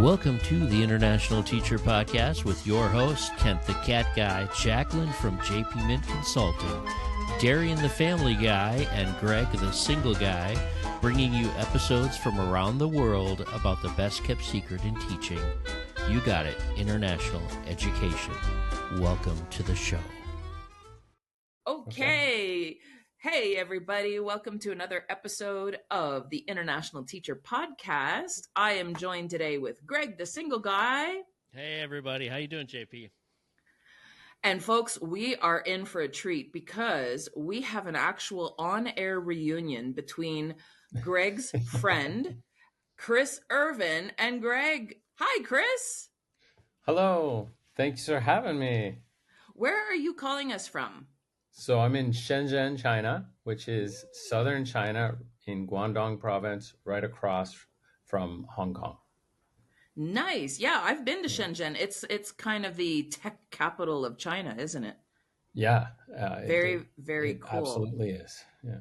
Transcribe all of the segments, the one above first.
Welcome to the International Teacher Podcast with your host, Kent the Cat Guy, Jacqueline from JP Mint Consulting, Darian the Family Guy, and Greg the Single Guy, bringing you episodes from around the world about the best kept secret in teaching. You got it, international education. Welcome to the show. Okay. Hey, everybody. Welcome to another episode of the International Teacher Podcast. I am joined today with Greg, the Single Guy. Hey, everybody. How you doing, JP? And folks, we are in for a treat because we have an actual on-air reunion between Greg's friend, Chris Irvin, and Greg. Hi, Chris. Hello. Thanks for having me. Where are you calling us from? So I'm in Shenzhen, China, which is southern China in Guangdong province, right across from Hong Kong. Nice. Yeah, I've been to Shenzhen. It's kind of the tech capital of China, isn't it? Yeah. Very cool. Absolutely is. Yeah.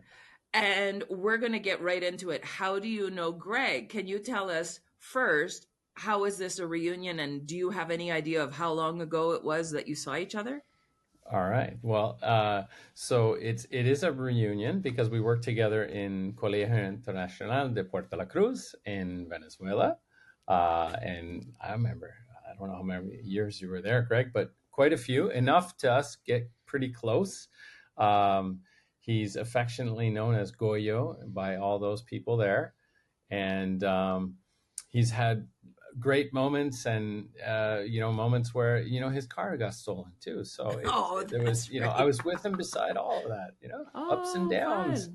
And we're going to get right into it. How do you know Greg? Can you tell us first, how is this a reunion? And do you have any idea of how long ago it was that you saw each other? All right. Well, so it is a reunion because we worked together in Colegio Internacional de Puerto La Cruz in Venezuela. And I remember, I don't know how many years you were there, Greg, but quite a few, enough to us get pretty close. He's affectionately known as Goyo by all those people there. And he's had great moments and, moments where, his car got stolen too. So there was, right. I was with him beside all of that, ups and downs.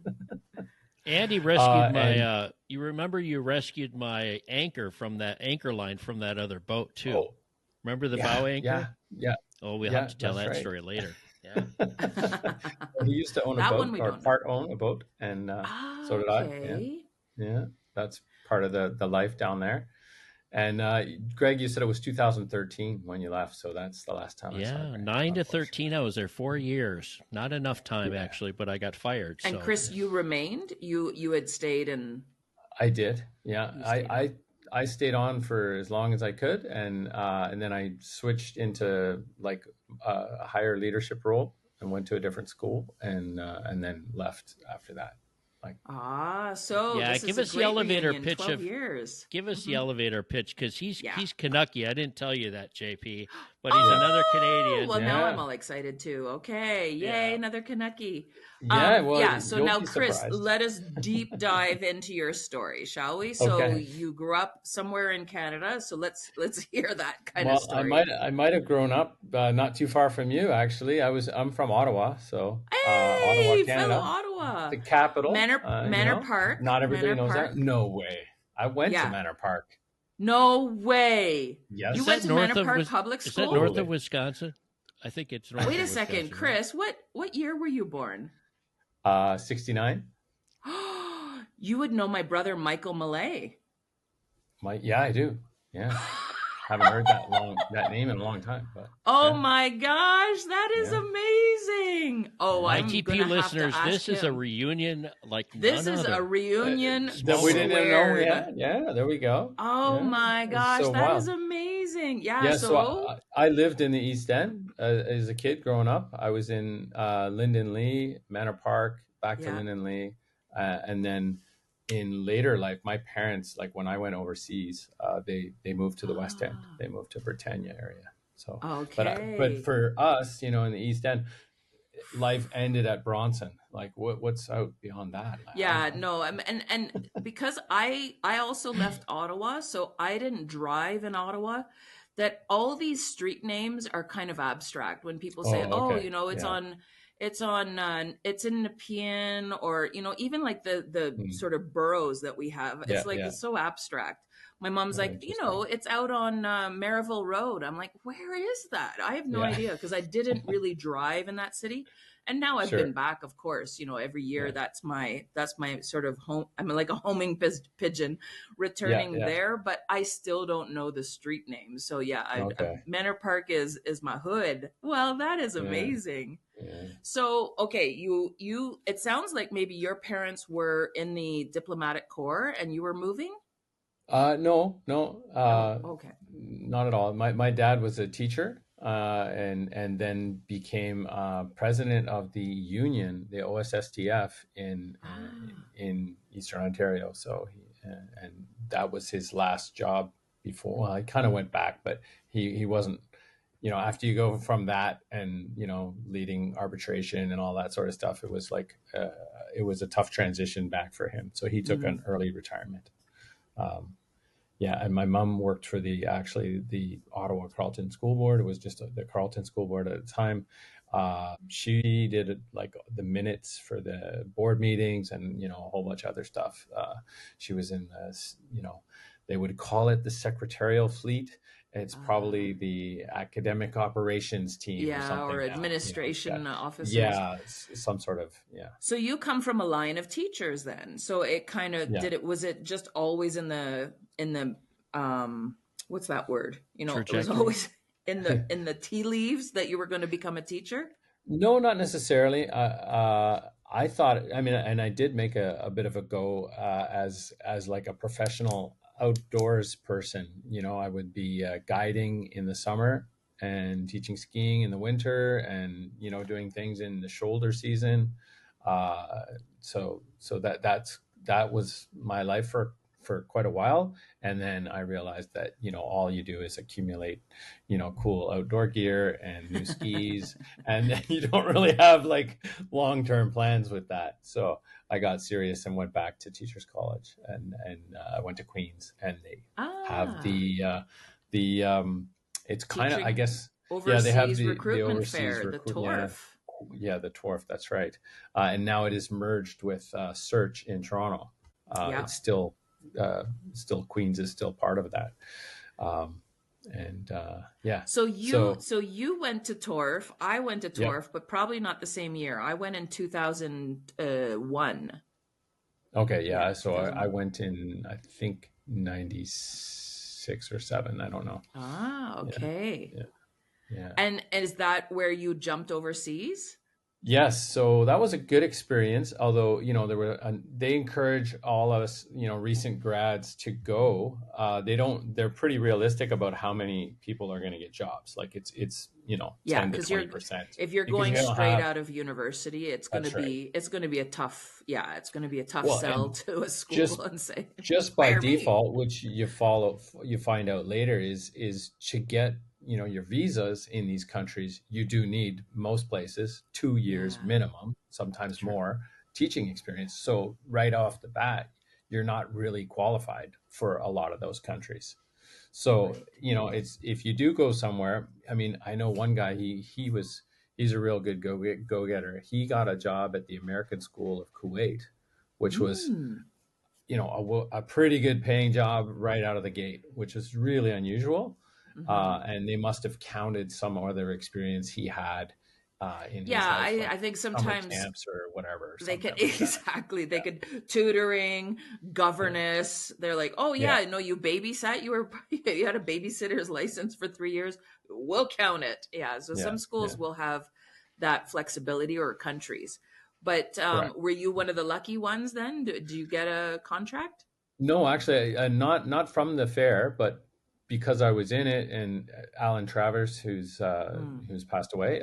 And he rescued my, you remember you rescued my anchor from that anchor line from that other boat too. Oh, remember the bow anchor? Yeah. Oh, we'll have to tell that story later. Yeah. He used to own a boat or part own a boat. And so did I. Yeah. That's part of the life down there. And Greg, you said it was 2013 when you left, so that's the last time I saw Greg. 9 to 13, I was there 4 years. Not enough time, actually, but I got fired. And Chris, you remained? You had stayed and... I did, yeah. I stayed on for as long as I could, and then I switched into like a higher leadership role and went to a different school, and then left after that. So yeah, this give is us the elevator reunion, pitch 12 years. Give us the elevator pitch because he's Canucky. I didn't tell you that, JP, but he's another Canadian. Well, now I'm all excited too. Okay, yay, another Canucky. So now, Chris, let us deep dive into your story, shall we? So you grew up somewhere in Canada. So let's hear that kind of story. I might have grown up not too far from you. Actually, I'm from Ottawa, so Ottawa, Canada, fellow Ottawa, the capital. Manor Park. Not everybody knows that. No way. I went to Manor Park. No way. Yes. You went to Manor Park Public School? Is that north of Wisconsin? I think it's north. Wait a second, Chris. What year were you born? 69. You would know my brother Michael Malay. Yeah, I do. Yeah. Haven't heard that name in a long time. But my gosh, that is amazing! ITP listeners, this is a reunion like this is a reunion that we didn't know. Yeah, there we go. My gosh, that is amazing! Yeah. So I lived in the East End as a kid growing up. I was in Linden Lee, Manor Park, back to Linden Lee, and then. In later life, my parents, like when I went overseas, they moved to the West End. They moved to Britannia area. So, but for us, in the East End, life ended at Bronson. Like what's out beyond that? And because I also left Ottawa, so I didn't drive in Ottawa. That all these street names are kind of abstract. When people say, it's in Nepean, or even like the sort of boroughs that we have. It's it's so abstract. My mom's like, it's out on Maryville Road. I'm like, where is that? I have no idea because I didn't really drive in that city. And now I've been back, of course, every year. That's my sort of home. I'm like a homing pigeon returning there, but I still don't know the street names. So Manor Park is my hood. Well, that is amazing. Yeah. So, you it sounds like maybe your parents were in the diplomatic corps and you were moving? No, Okay. not at all. My dad was a teacher, and then became president of the union, the OSSTF in Eastern Ontario. So and that was his last job before. Well, I kind of went back, but he wasn't. After you go from that and leading arbitration and all that sort of stuff, it was like it was a tough transition back for him. So he took an early retirement. Yeah, and my mom worked for the Ottawa Carleton School Board. It was just the Carleton School Board at the time. She did like the minutes for the board meetings and a whole bunch of other stuff. She was in this, they would call it the secretarial fleet. It's probably the academic operations team or something. Or administration officers. Yeah, some sort of, yeah. So you come from a line of teachers then. So it kind of was it just always in the what's that word? It was always in the tea leaves that you were going to become a teacher? No, not necessarily. I thought, and I did make a bit of a go as like a professional outdoors person. I would be guiding in the summer and teaching skiing in the winter, and doing things in the shoulder season. So that was my life for quite a while. And then I realized that all you do is accumulate cool outdoor gear and new skis, and you don't really have like long-term plans with that. So I got serious and went back to teachers college, and I went to Queen's, and they have the it's kind of, I guess, they have the recruitment fair, the TORF. Yeah, the TORF, that's right. And now it is merged with Search in Toronto. It's still Queen's is still part of that. So you went to TORF. I went to TORF, but probably not the same year. I went in 2001. Okay, yeah. So I went in, I think, 96 or 7. I don't know. Okay. Yeah. And is that where you jumped overseas? Yes, so that was a good experience. Although they encourage all of us, recent grads to go. They're pretty realistic about how many people are going to get jobs. Like it's 10 to 20%. If you're going straight out of university, it's going to be a tough sell to a school and say just by default, which you find out later is to get your visas in these countries, you do need, most places, 2 years minimum, sometimes more, teaching experience. So right off the bat, you're not really qualified for a lot of those countries. So, it's, if you do go somewhere, I know one guy, he's a real good go-getter. He got a job at the American School of Kuwait, which was, a pretty good paying job right out of the gate, which is really unusual. And they must have counted some other experience he had in his life, like I think sometimes camps or whatever. They could they could tutoring, governess. They're like, oh no, you babysat. You had a babysitter's license for 3 years. We'll count it. Yeah. So some schools will have that flexibility, or countries. But were you one of the lucky ones then? Did you get a contract? No, actually, not from the fair, but because I was in it, and Alan Travers, who's passed away,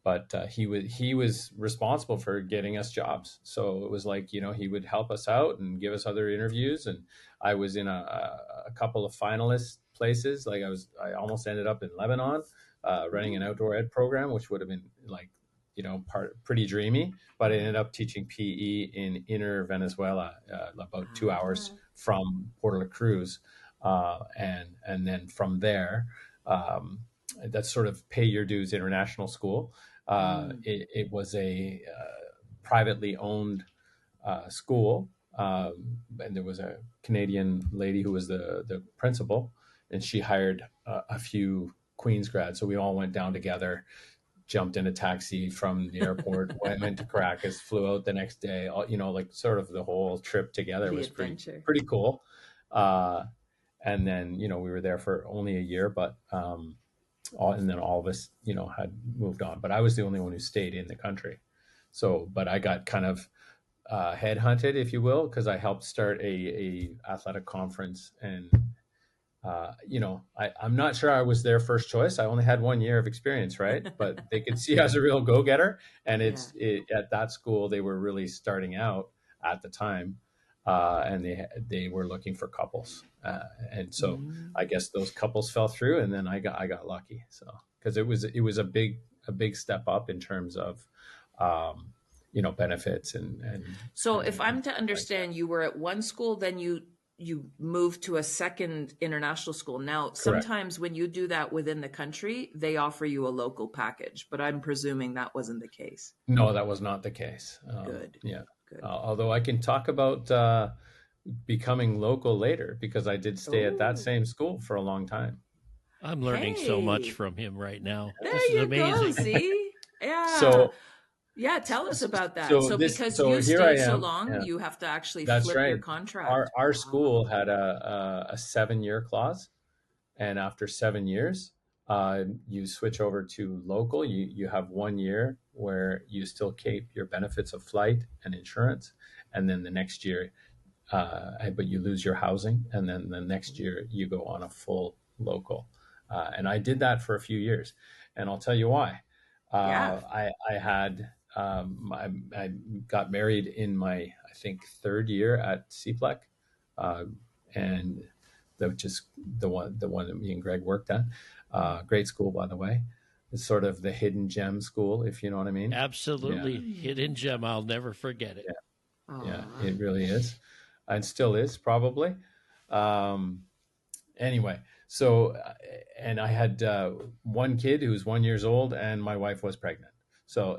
but he was responsible for getting us jobs. So it was like, he would help us out and give us other interviews. And I was in a couple of finalist places. Like I almost ended up in Lebanon, running an outdoor ed program, which would have been like, pretty dreamy, but I ended up teaching PE in inner Venezuela, about 2 hours from Puerto La Cruz. And then from there, that's sort of pay your dues international school. It was a privately owned school, and there was a Canadian lady who was the principal, and she hired a few Queen's grads. So we all went down together, jumped in a taxi from the airport, went to Caracas, flew out the next day. Like sort of the whole trip together was pretty cool. And then, we were there for only a year, but, and then all of us, had moved on, but I was the only one who stayed in the country. So, but I got kind of headhunted, if you will, because I helped start a athletic conference. And I'm not sure I was their first choice. I only had 1 year of experience, right? But they could see I was a real go-getter. And at that school, they were really starting out at the time, and they were looking for couples. And so I guess those couples fell through, and then I got lucky. So because it was a big step up in terms of benefits and so if I'm to understand, you were at one school, then you moved to a second international school. Now, Correct. Sometimes when you do that within the country, they offer you a local package, but I'm presuming that wasn't the case. No, that was not the case. Good. Yeah. Good. Although I can talk about becoming local later, because I did stay at that same school for a long time. I'm learning so much from him right now. There this is amazing. Go, see? Yeah. So, yeah, tell us about that. Because you stayed so long, you have to actually flip your contract. Our school had a 7-year clause, and after 7 years, you switch over to local. You have 1 year where you still keep your benefits of flight and insurance, and then the next year, but you lose your housing, and then the next year you go on a full local. And I did that for a few years, and I'll tell you why. I had. I got married in my, I think, 3rd year at CPLEC, and which is the one that me and Greg worked at. Great school, by the way. It's sort of the hidden gem school, if you know what I mean. Absolutely. Hidden gem. I'll never forget it. Yeah, it really is. And still is, probably. Anyway, so, and I had one kid who was 1 year old, and my wife was pregnant. So,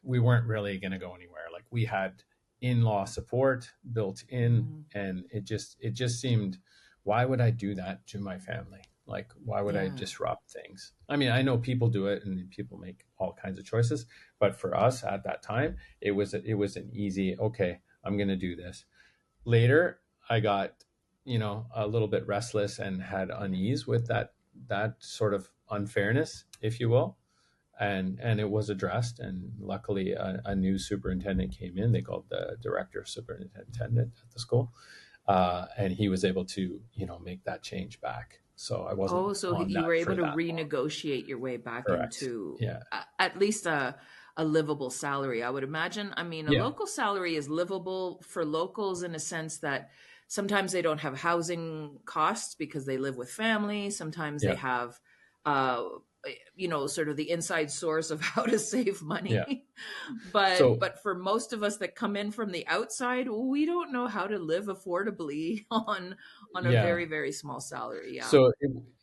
we weren't really going to go anywhere. Like, we had in-law support built in, and it just seemed, why would I do that to my family? Like, why would I disrupt things? I mean, I know people do it and people make all kinds of choices, but for us at that time, it was an easy, okay, I'm going to do this. Later, I got, a little bit restless and had unease with that sort of unfairness, if you will. And it was addressed, and luckily a new superintendent came in. They called the director superintendent at the school, and he was able to make that change back. So I wasn't. Oh, so you were able to renegotiate your way back into at least a livable salary, I would imagine. I mean, a local salary is livable for locals in a sense that sometimes they don't have housing costs because they live with family. Sometimes they have sort of the inside source of how to save money. Yeah. But for most of us that come in from the outside, we don't know how to live affordably on a very, very small salary. Yeah. So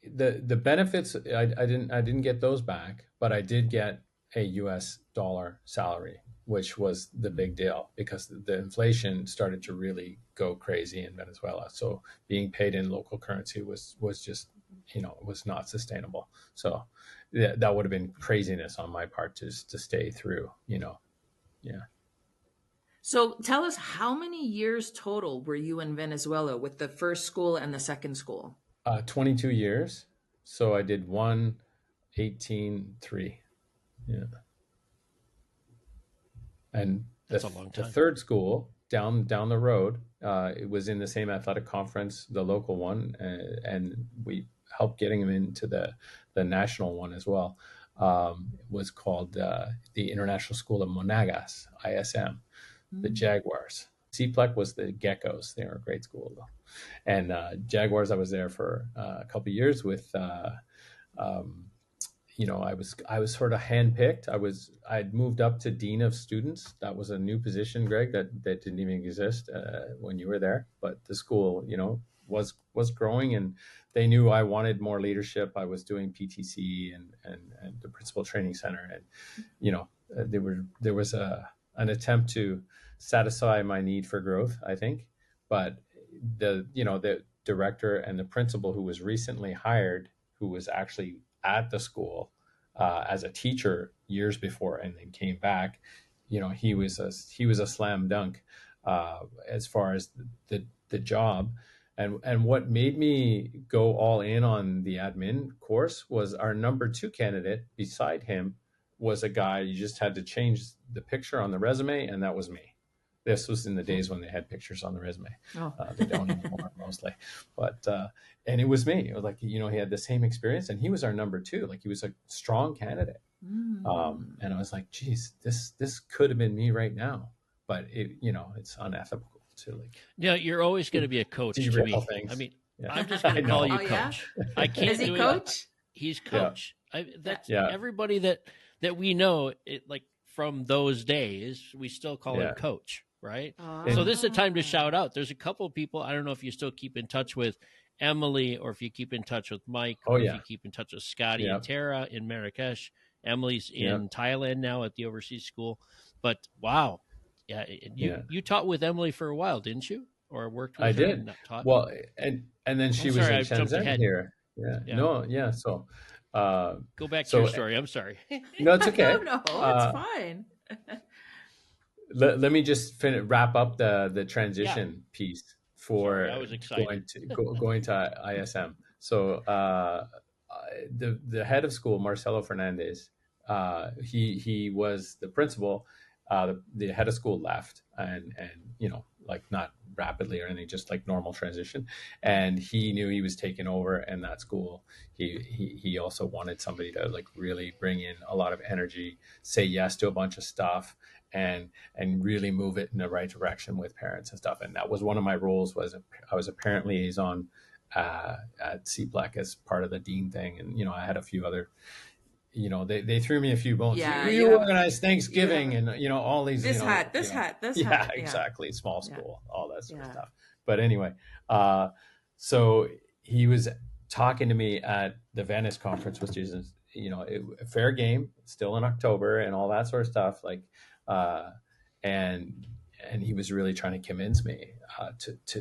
the benefits, I didn't get those back, but I did get a US dollar salary, which was the big deal because the inflation started to really go crazy in Venezuela. So being paid in local currency was just, was not sustainable. So that would have been craziness on my part to stay through, Yeah. So tell us, how many years total were you in Venezuela with the first school and the second school? 22 years. So I did 18, 3. Yeah. And that's a long time. The third school down the road, it was in the same athletic conference, the local one, and we helped getting him into the national one as well. It was called the International School of Monagas, ISM, the Jaguars. CPLEC was the Geckos. They were a great school, though. And Jaguars, I was there for a couple of years with, I was sort of handpicked. I'd moved up to Dean of Students. That was a new position, Greg, that didn't even exist when you were there. But the school, was growing, and they knew I wanted more leadership. I was doing PTC and the Principal Training Center, and there was an attempt to satisfy my need for growth, I think. But the director and the principal who was recently hired, who was actually at the school as a teacher years before and then came back, he was a slam dunk as far as the job. And what made me go all in on the admin course was our number 2 candidate beside him was a guy, you just had to change the picture on the resume, and that was me. This was in the days when they had pictures on the resume. They don't anymore mostly. But, and it was me. It was like, he had the same experience, and he was our number 2. Like, he was a strong candidate. And I was like, geez, this could have been me right now. But it's unethical to like. Yeah, you're always going to be a coach to me. Things. I mean, I'm just going to call you coach. Yeah? I can't. Is he coach? He's coach. Everybody that we know, like from those days, we still call him coach, right? So this is a time to shout out. There's a couple of people. I don't know if you still keep in touch with Emily, or if you keep in touch with Mike, or if you keep in touch with Scotty and Tara in Marrakesh. Emily's in Thailand now at the overseas school. But wow, you taught with Emily for a while, didn't you? Or worked with her? I did. And taught? Well, and then she was in Shenzhen here. Yeah. So go back to your story. I'm sorry. No, it's okay. No, it's fine. Let me just wrap up the transition piece for I was excited. going to ISM. So the head of school, Marcelo Fernandez, he was the principal. The head of school left, and like not rapidly or anything, just like normal transition. And he knew he was taking over, and that school, he also wanted somebody to like really bring in a lot of energy, say yes to a bunch of stuff, and really move it in the right direction with parents and stuff. And that was one of my roles. I was a parent liaison at CPLEC as part of the dean thing, and I had a few other. They threw me a few bones. You organize Thanksgiving and all these. This hat. Yeah, exactly. Small school, all that sort of stuff. But anyway, so he was talking to me at the Venice conference, which is a fair game, still in October, and all that sort of stuff. Like, and he was really trying to convince me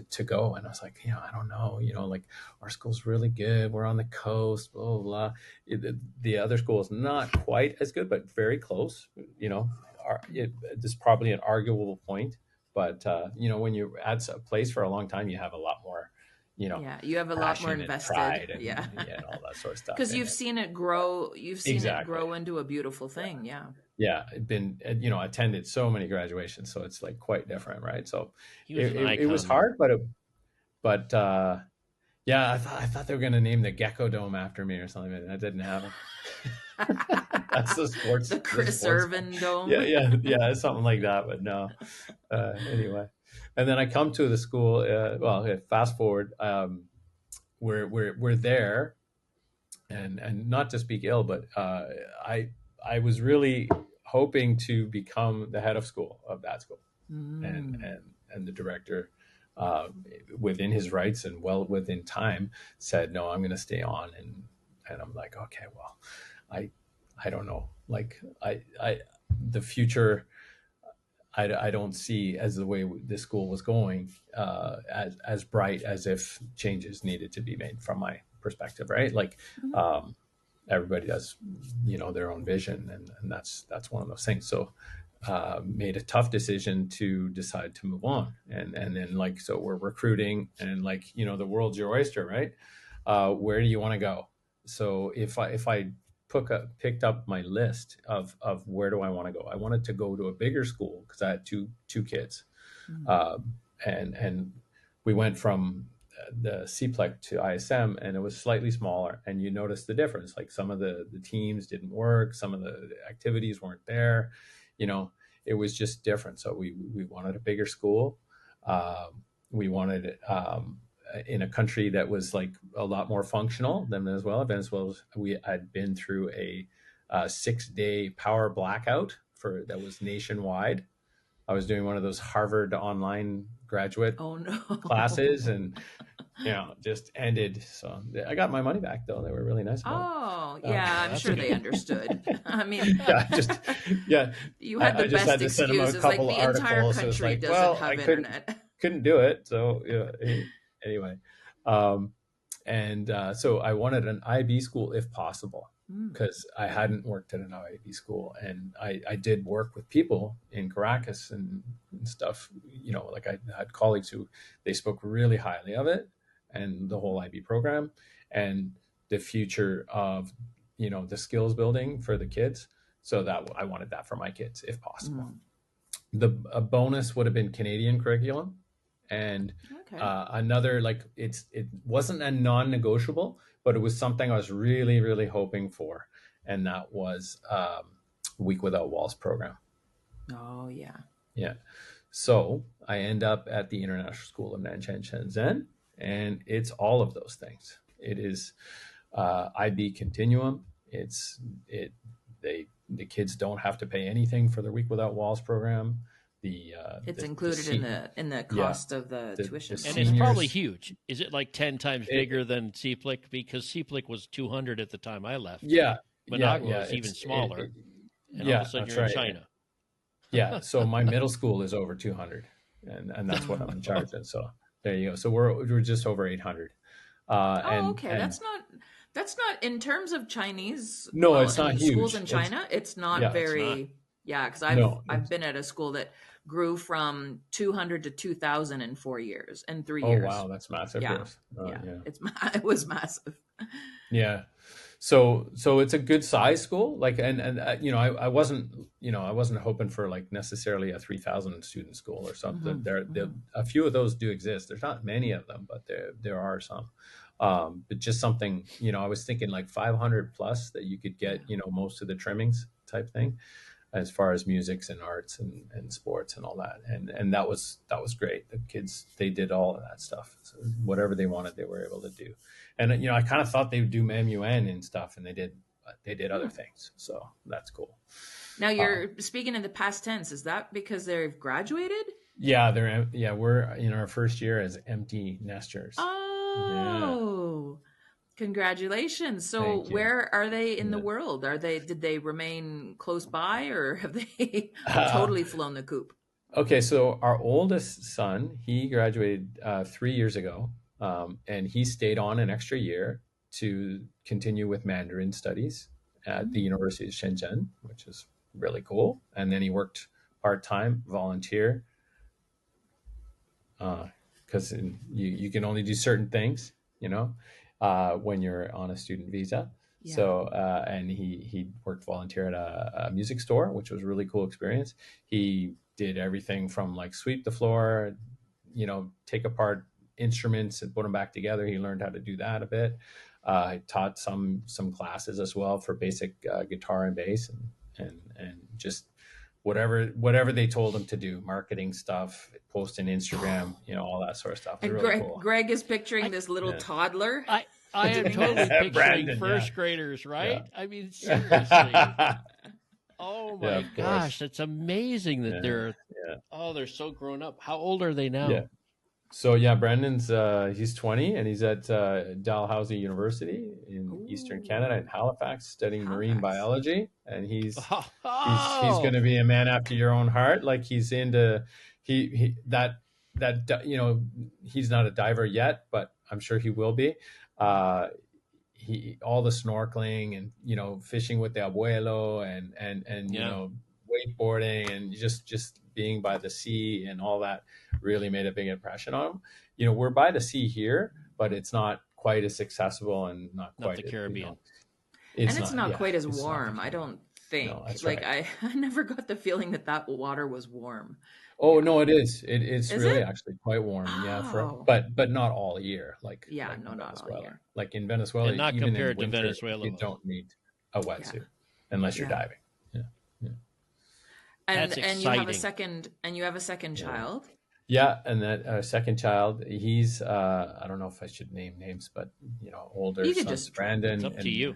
to go. And I was like, I don't know, like our school's really good. We're on the coast, blah, blah, blah. The other school is not quite as good, but very close. There's probably an arguable point, but when you're at a place for a long time, you have a lot more, you have a lot more invested, and all that sort of stuff. Because you've seen it grow. You've seen it grow into a beautiful thing. Yeah, been attended so many graduations, so it's like quite different, right? So it was hard, but I thought they were going to name the Gecko Dome after me or something, and that didn't happen. That's the sports. The Chris Irvin Dome. Yeah, something like that, but no. Anyway, and then I come to the school. Fast forward, we're there, and not to speak ill, but I was really hoping to become the head of school of that school, and the director, within his rights and well within time, said, no, I'm going to stay on. And I'm like, okay, well, I don't know. Like the future, I don't see as the way this school was going, as bright as if changes needed to be made from my perspective. Right. Like, everybody has, their own vision, and that's one of those things. So, made a tough decision to decide to move on, and then so we're recruiting, and the world's your oyster, right? Where do you want to go? So if I picked up my list of where do I want to go, I wanted to go to a bigger school because I had two kids, and we went from the CPLEC to ISM, and it was slightly smaller, and you notice the difference. Like some of the teams didn't work, some of the activities weren't there, it was just different. So we wanted a bigger school. We wanted it in a country that was like a lot more functional than Venezuela. We had been through a 6-day power blackout that was nationwide. I was doing one of those Harvard online graduate classes, and just ended. So I got my money back, though. They were really nice about it. I'm sure they understood. I mean, you had the best excuse. It's like the entire country doesn't have internet. Couldn't do it. So anyway, so I wanted an IB school if possible, because I hadn't worked at an IB school, and I did work with people in Caracas and stuff. Like I had colleagues who they spoke really highly of it, and the whole IB program, and the future of the skills building for the kids. So that I wanted that for my kids if possible. a bonus would have been Canadian curriculum, and another, like, it wasn't a non-negotiable, but it was something I was really, really hoping for, and that was Week Without Walls program. Oh yeah. Yeah. So I end up at the International School of Nanchang Shenzhen, and it's all of those things. It is IB Continuum. The kids don't have to pay anything for the Week Without Walls program. It's included in the cost of the tuition, and it's probably huge. Is it like 10 times bigger than CPLIC? Because CPLIC was 200 at the time I left. Yeah, Managua was even smaller. And all of a sudden you're in China. Yeah, so my middle school is over 200, and that's what I'm in charge of. So there you go. So we're just over 800. Okay, that's not in terms of Chinese. No, it's not huge. Schools in China, it's not very. Yeah, because I've been at a school that grew from 200 to 2,000 in 4 years, in 3 years. Oh wow, that's massive. Yeah, it was massive. Yeah. So it's a good size school, like, and I wasn't hoping for like necessarily a 3,000 student school or something. There a few of those do exist. There's not many of them, but there are some. But just something, I was thinking like 500 plus that you could get, most of the trimmings type thing, as far as musics and arts and sports and all that. And that was great. The kids, they did all of that stuff. So whatever they wanted, they were able to do. And, I kind of thought they would do MUN and stuff, and they did other things. So that's cool. Now you're speaking in the past tense. Is that because they've graduated? Yeah, we're in our first year as empty nesters. Oh, congratulations. So where are they in the world? Did they remain close by, or have they totally flown the coop? Okay, so our oldest son, he graduated 3 years ago, and he stayed on an extra year to continue with Mandarin studies at the University of Shenzhen, which is really cool. And then he worked part-time, volunteer, because you can only do certain things, when you're on a student visa. Yeah. So, and he worked volunteer at a music store, which was a really cool experience. He did everything from like sweep the floor, take apart instruments and put them back together. He learned how to do that a bit. I taught some classes as well for basic guitar and bass and just whatever they told him to do, marketing stuff, post on Instagram, all that sort of stuff. And really cool. Greg is picturing this little toddler. I am totally picturing Brandon, first graders, right? Yeah. I mean, seriously. Oh my gosh, that's amazing that they're so grown up. How old are they now? Yeah. So Brandon's he's 20 and he's at Dalhousie University in Eastern Canada in Halifax studying marine biology, and he's going to be a man after your own heart. Like he's into he's not a diver yet, but I'm sure he will be. He all the snorkeling and fishing with the abuelo and wakeboarding and just being by the sea and all that really made a big impression on him. We're by the sea here, but it's not quite as accessible and not quite the Caribbean. It's not quite as warm. I don't think. No, right. I never got the feeling that water was warm. Oh no, it is. It's really actually quite warm. Oh. Yeah, but not all year. Not all year. Like in Venezuela, and not even compared in winter, to Venezuela, you don't need a wetsuit unless you're diving. Yeah. And you have a second child. Yeah, and that second child, he's I don't know if I should name names, but older sons, Brandon. It's up to you.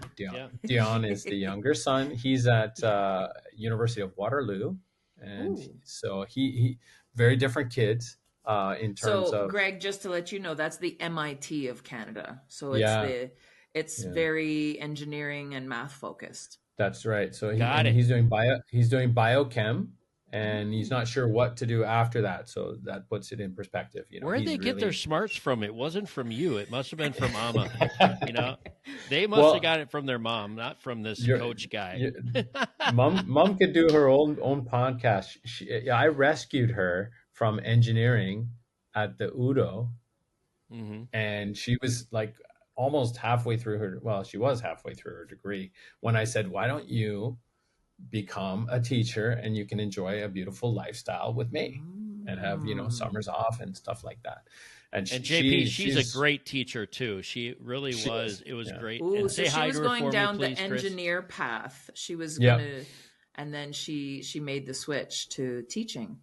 Dion is the younger son. He's at University of Waterloo, and so he very different kids in terms of. Greg, just to let you know, that's the MIT of Canada. So it's very engineering and math focused. That's right. So he's doing biochem. And he's not sure what to do after that, so that puts it in perspective. Where'd they get their smarts from? It wasn't from you. It must have been from Mama. They must have got it from their mom, not from this coach guy. Mom could do her own podcast. I rescued her from engineering at the UDO, and she was like almost halfway through she was halfway through her degree when I said, "Why don't you become a teacher and you can enjoy a beautiful lifestyle with me and have, summers off and stuff like that. And JP, she's a great teacher too. She really was. It was great. Ooh, and so say she hi was to her going for down me, please, the Chris. engineer path. She was gonna, and then she made the switch to teaching.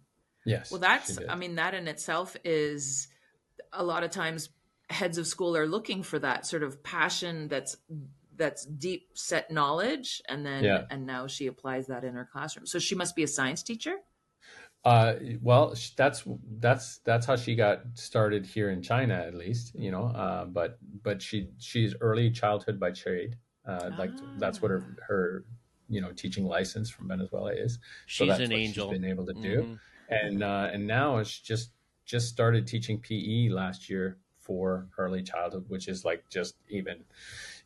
Yes. Well, that in itself is a lot of times heads of school are looking for that sort of passion that's deep set knowledge, and then and now she applies that in her classroom. So she must be a science teacher. Well, that's how she got started here in China, at least, but she's early childhood by trade. That's what her teaching license from Venezuela is. She's that's an angel. She's been able to do, and now it's just started teaching PE last year for early childhood, which is like just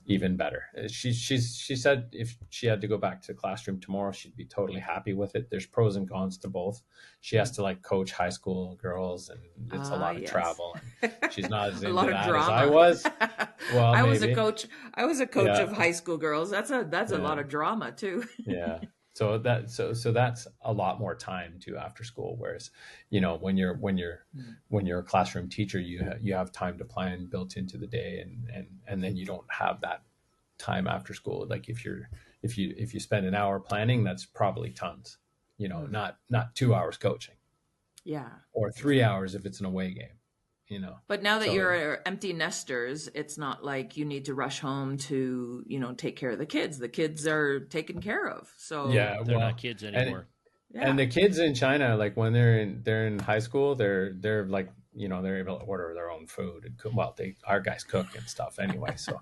even better. She said if she had to go back to the classroom tomorrow, she'd be totally happy with it. There's pros and cons to both. She has to like coach high school girls, and it's a lot of travel. And she's not as into that as I was. Well, I was a coach of high school girls. That's a lot of drama too. Yeah. So that's a lot more time too after school. Whereas, when you're a classroom teacher, you have time to plan built into the day, and then you don't have that time after school. Like if you spend an hour planning, that's probably tons. Not 2 hours coaching. Yeah. Or 3 hours if it's an away game. But now that you're empty nesters, it's not like you need to rush home to, take care of the kids. The kids are taken care of. So they're not kids anymore. And the kids in China, like when they're in high school, they're like, they're able to order their own food and cook. Well, our guys cook and stuff anyway. So,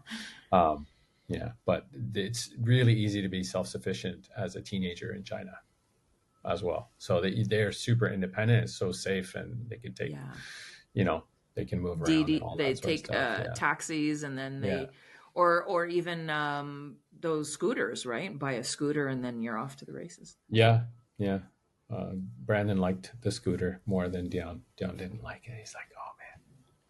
but it's really easy to be self-sufficient as a teenager in China as well. So they're super independent. It's so safe, and they can take, they can move around. And all they that sort take of stuff. taxis, and then they, or even those scooters, right? Buy a scooter, and then you're off to the races. Yeah. Brandon liked the scooter more than Dion. Dion didn't like it. He's like, "Oh man,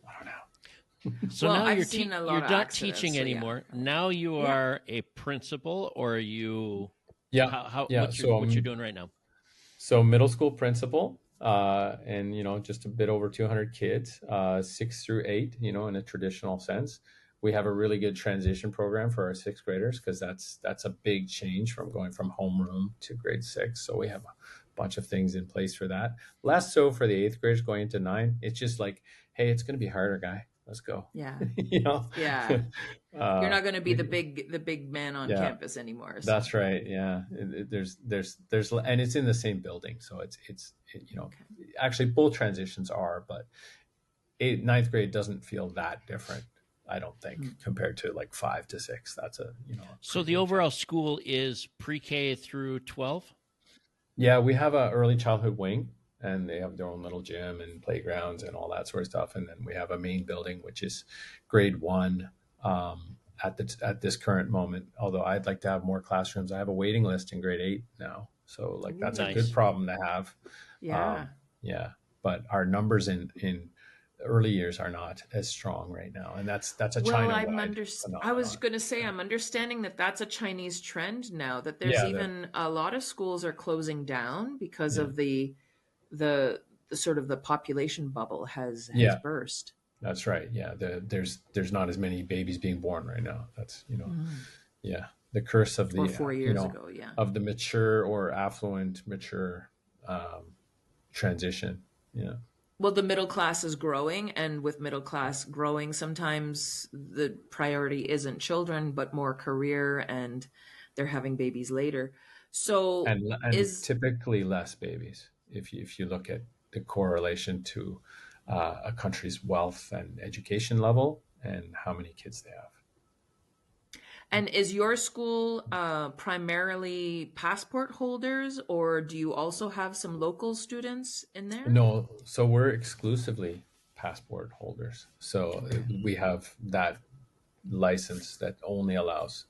I don't know." So now you're not teaching anymore. Yeah. Now you are a principal, or are you? Yeah. What you're doing right now? So middle school principal. And just a bit over 200 kids, 6 through 8, in a traditional sense. We have a really good transition program for our 6th graders, because that's a big change from going from homeroom to grade 6. So we have a bunch of things in place for that. Less so for the 8th graders going into 9. It's just like, hey, it's going to be harder, guy. Let's go. Yeah. Yeah. You're not going to be the big man on campus anymore. So. That's right. Yeah. There's, and it's in the same building. So it's actually both transitions are, but 9th grade doesn't feel that different, I don't think, compared to like 5 to 6. That's So the overall school is pre-K through 12? Yeah. We have a early childhood wing, and they have their own little gym and playgrounds and all that sort of stuff. And then we have a main building, which is grade 1 at this current moment. Although I'd like to have more classrooms. I have a waiting list in grade 8 now. So like that's nice. A good problem to have. Yeah. But our numbers in early years are not as strong right now. And that's a China-wide phenomenon. I was going to say, I'm understanding that that's a Chinese trend now, that there's even a lot of schools are closing down because of the sort of the population bubble has burst. That's right. Yeah. There's not as many babies being born right now. That's, the curse of the 4 years ago. Yeah. Of the mature or affluent transition. Yeah. Well, the middle class is growing, and with middle class growing, sometimes the priority isn't children, but more career, and they're having babies later. So and typically less babies. If you look at the correlation to a country's wealth and education level and how many kids they have. And is your school primarily passport holders, or do you also have some local students in there? No, so we're exclusively passport holders. So we have that license that only allows,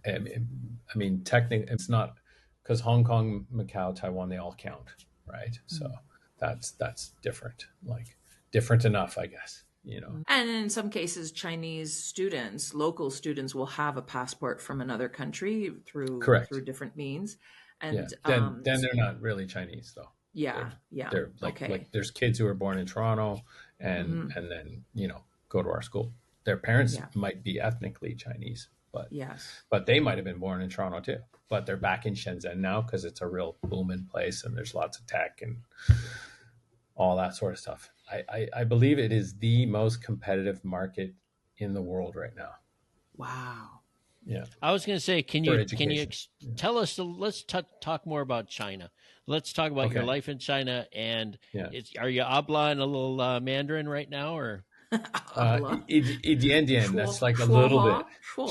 technically it's not, because Hong Kong, Macau, Taiwan, they all count, right? So that's different, like different enough, I guess. you know. And in some cases, Chinese students, local students, will have a passport from another country through different means. And then they're not really Chinese though. They're like there's kids who are born in Toronto and then, you know, go to our school. Their parents might be ethnically Chinese, but they might have been born in Toronto too. But they're back in Shenzhen now because it's a real booming place and there's lots of tech and all that sort of stuff. I believe it is the most competitive market in the world right now. Wow. Yeah. I was going to say, can you tell us? Let's talk more about China. Let's talk about your life in China. And are you habla a little Mandarin right now, or? That's like a little bit,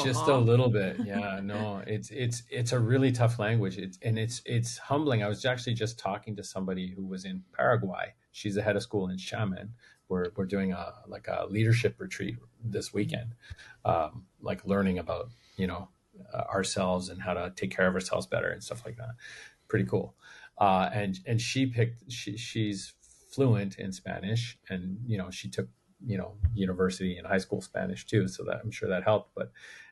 just a little bit. Yeah, no, it's a really tough language. It's humbling. I was actually just talking to somebody who was in Paraguay. She's the head of school in Xiamen. We're doing a leadership retreat this weekend, like learning about, you know, ourselves and how to take care of ourselves better and stuff like that. Pretty cool. And she's fluent in Spanish, and, you know, she took, you know, university and high school Spanish too, so that I'm sure that helped. But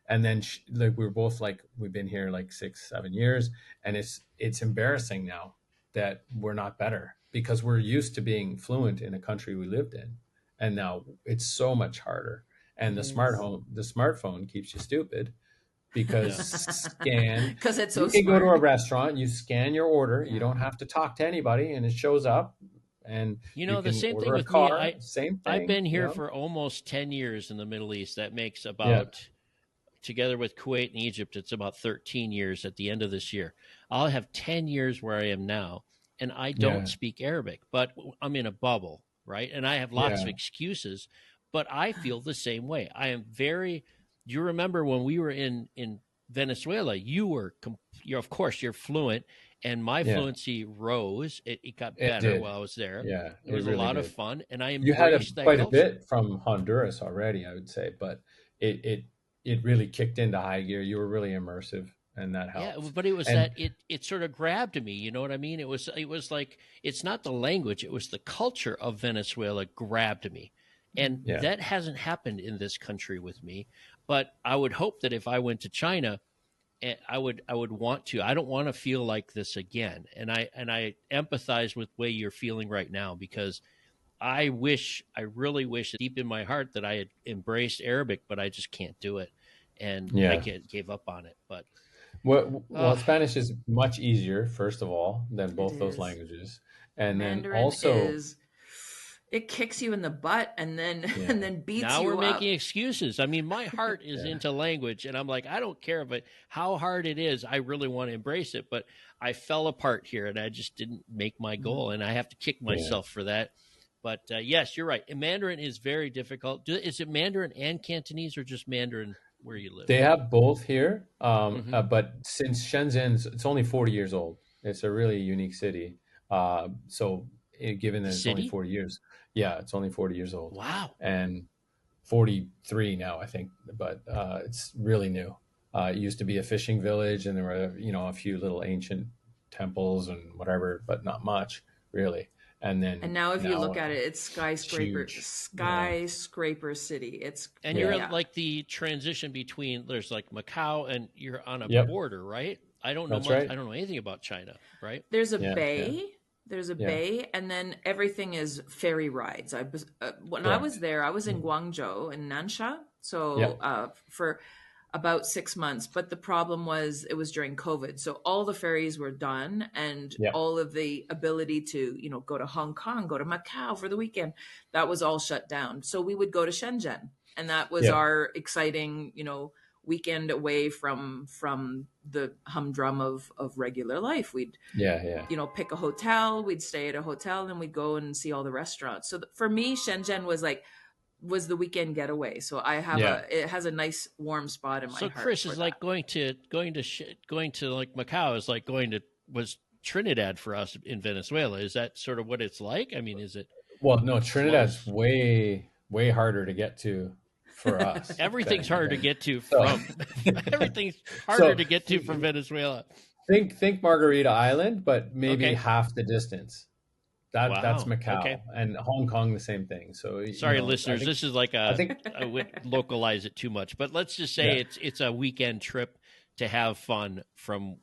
and then like we're both like, we've been here like 6-7 years, and it's embarrassing now that we're not better, because we're used to being fluent in a country we lived in, and now it's so much harder. And the smartphone keeps you stupid, because it's so you can go to a restaurant, you scan your order, you don't have to talk to anybody, and it shows up. And you know, the same thing with me. Same thing. I've been here for almost 10 years in the Middle East. That makes about, together with Kuwait and Egypt, it's about 13 years at the end of this year. I'll have 10 years where I am now, and I don't speak Arabic, but I'm in a bubble, right? And I have lots of excuses, but I feel the same way. I am very. You remember when we were in Venezuela? You're of course you're fluent. And my fluency rose. It got better while I was there. Yeah, it was really a lot of fun, and I embraced you had quite culture. A bit from Honduras already, I would say, but it really kicked into high gear. You were really immersive, and that helped. Yeah, but it was it sort of grabbed me. You know what I mean? It was like, it's not the language; it was the culture of Venezuela grabbed me, and that hasn't happened in this country with me. But I would hope that if I went to China, I would want to. I don't want to feel like this again, and I empathize with the way you're feeling right now, because I really wish deep in my heart that I had embraced Arabic, but I just can't do it, and I gave up on it. But Spanish is much easier, first of all, than both those languages, and Mandarin then also. It kicks you in the butt and then beats you up. Now we're making excuses. I mean, my heart is into language, and I'm like, I don't care how hard it is. I really want to embrace it, but I fell apart here, and I just didn't make my goal, and I have to kick myself for that. But yes, you're right. Mandarin is very difficult. Is it Mandarin and Cantonese, or just Mandarin where you live? They have both here, but since Shenzhen, it's only 40 years old. It's a really unique city. So given that it's only 40 years. Yeah, it's only 40 years old. Wow. And 43 now, I think, but it's really new. It used to be a fishing village, and there were, you know, a few little ancient temples and whatever, but not much really. And now if you look at it, it's skyscraper city. You're like the transition between, there's like Macau, and you're on a border, right? I don't know I don't know anything about China, right? There's a bay. Yeah. There's a bay, and then everything is ferry rides. When I was there, I was in Guangzhou and Nansha, for about 6 months. But the problem was it was during COVID, so all the ferries were done, and all of the ability to, you know, go to Hong Kong, go to Macau for the weekend, that was all shut down. So we would go to Shenzhen, and that was our exciting, you know, weekend away from the humdrum of regular life. We'd you know, pick a hotel, we'd stay at a hotel, and we'd go and see all the restaurants. So for me, Shenzhen was the weekend getaway. So I have it has a nice warm spot in my heart. So Chris is like going to like Macau is like was Trinidad for us in Venezuela. Is that sort of what it's like? I mean, is it? Well, no, Trinidad's way harder to get to for us. Everything's harder to get to from everything's harder to get to from Venezuela. Think Margarita Island, but maybe half the distance. That's Wow. Macau. Okay. And Hong Kong, the same thing. So Sorry, listeners, this is like I would localize it too much, but let's just say it's a weekend trip to have fun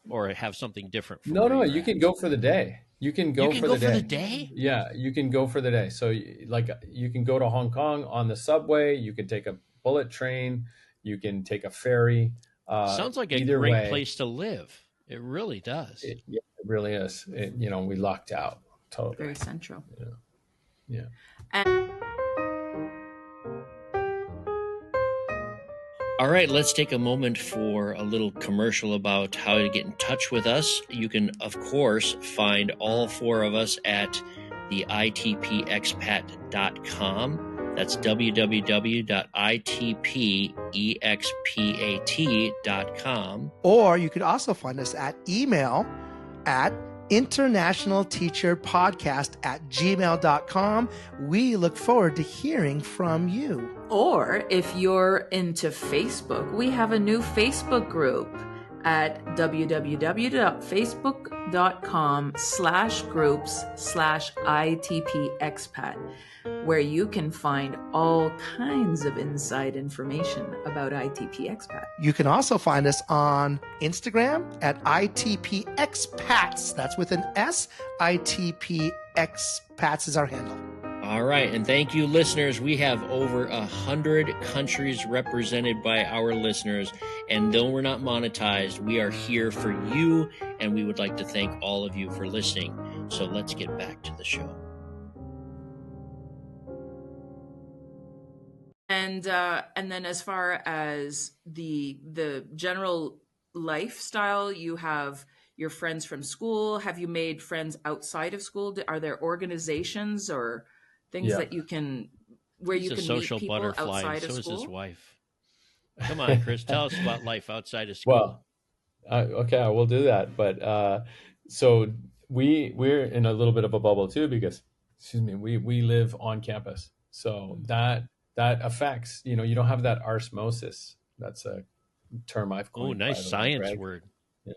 or have something different from No, you're you at. can go for the day. You can go for the day. Yeah, you can go for the day. So like you can go to Hong Kong on the subway, you can take a bullet train, you can take a ferry. Sounds like a great place to live. It really does. It really is. We lucked out totally. Very central. Yeah. All right, let's take a moment for a little commercial about how to get in touch with us. You can, of course, find all four of us at the itpexpat.com. That's www.itpexpat.com. Or you could also find us at email at internationalteacherpodcast@gmail.com. We look forward to hearing from you. Or if you're into Facebook, we have a new Facebook group at www.facebook.com/groups/ITPexpat, where you can find all kinds of inside information about ITP Expat. You can also find us on Instagram at ITP Expats. That's with an S. ITP Expats is our handle. All right, and thank you, listeners. We have over 100 countries represented by our listeners, and though we're not monetized, we are here for you, and we would like to thank all of you for listening. So let's get back to the show. And then as far as the general lifestyle, you have your friends from school. Have you made friends outside of school? Are there organizations or things that you can meet people outside of school? So is his wife. Come on, Chris, tell us about life outside of school. Well, okay, I will do that. But so we're in a little bit of a bubble too, because we live on campus. So that affects, you don't have that osmosis. That's a term I've coined. Oh, nice science word.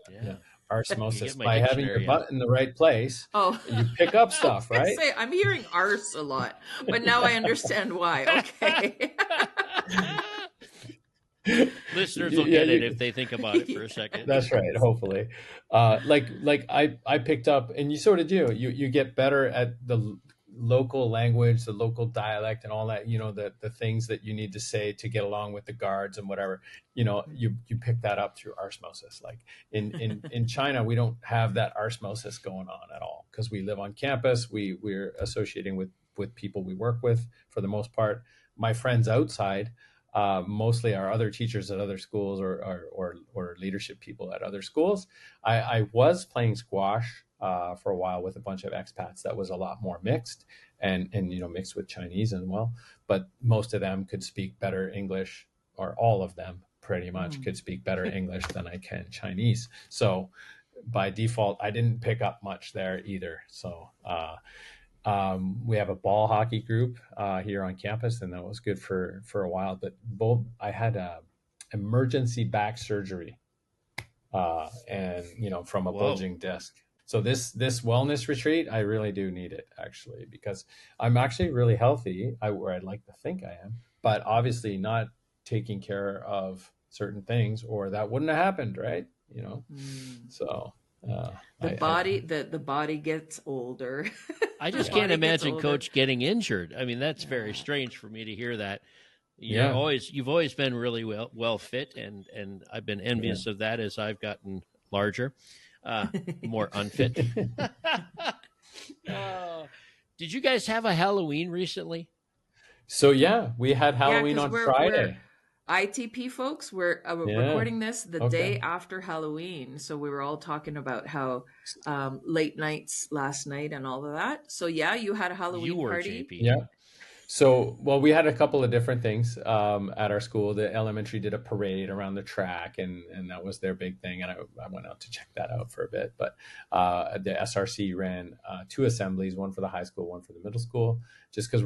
Yeah. Osmosis. By having your butt in the right place, you pick up stuff, right? I'm hearing arse a lot, but now I understand why. Okay. Listeners will get it if they think about it for a second. That's right. Hopefully, like I picked up, and you sort of do. You get better at the local language, the local dialect, and all that. The things that you need to say to get along with the guards and whatever. You pick that up through osmosis. Like in China, we don't have that osmosis going on at all because we live on campus. We're associating with people we work with for the most part. My friends outside. Mostly are other teachers at other schools or leadership people at other schools. I was playing squash for a while with a bunch of expats that was a lot more mixed and mixed with Chinese as well. But most of them could speak better English, or all of them pretty much could speak better English than I can Chinese. So by default, I didn't pick up much there either. So we have a ball hockey group here on campus, and that was good for a while. But I had emergency back surgery, and from a bulging disc. So this wellness retreat, I really do need it actually, because I'm actually really healthy, or I'd like to think I am, but obviously not taking care of certain things, or that wouldn't have happened, right? So. The body gets older. I just can't imagine Coach getting injured. I mean, that's very strange for me to hear that. You've always been really well fit, and I've been envious of that as I've gotten larger, more unfit. Did you guys have a Halloween recently? So we had Halloween on Friday. ITP folks, we're recording this the day after Halloween. So we were all talking about how late nights last night and all of that. So you had a Halloween party. JP. Yeah. So, we had a couple of different things at our school. The elementary did a parade around the track, and that was their big thing. And I went out to check that out for a bit. But the SRC ran 2 assemblies, one for the high school, one for the middle school, just because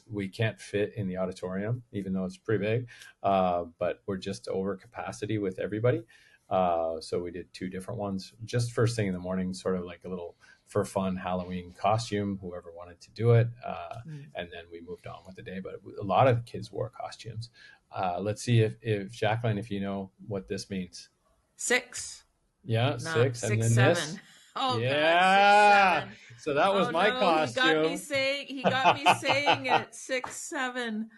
we can't fit in the auditorium, even though it's pretty big. But we're just over capacity with everybody. So we did 2 different ones, just first thing in the morning, sort of like a little for fun Halloween costume, whoever wanted to do it. And then we moved on with the day, but a lot of kids wore costumes. Let's see if Jacqueline, if you know what this means. 6. Yeah, Not 6. And 6, then 7. this. Oh, Yeah. God, 6, 7. So that was my costume. He got me saying it. 6, 7.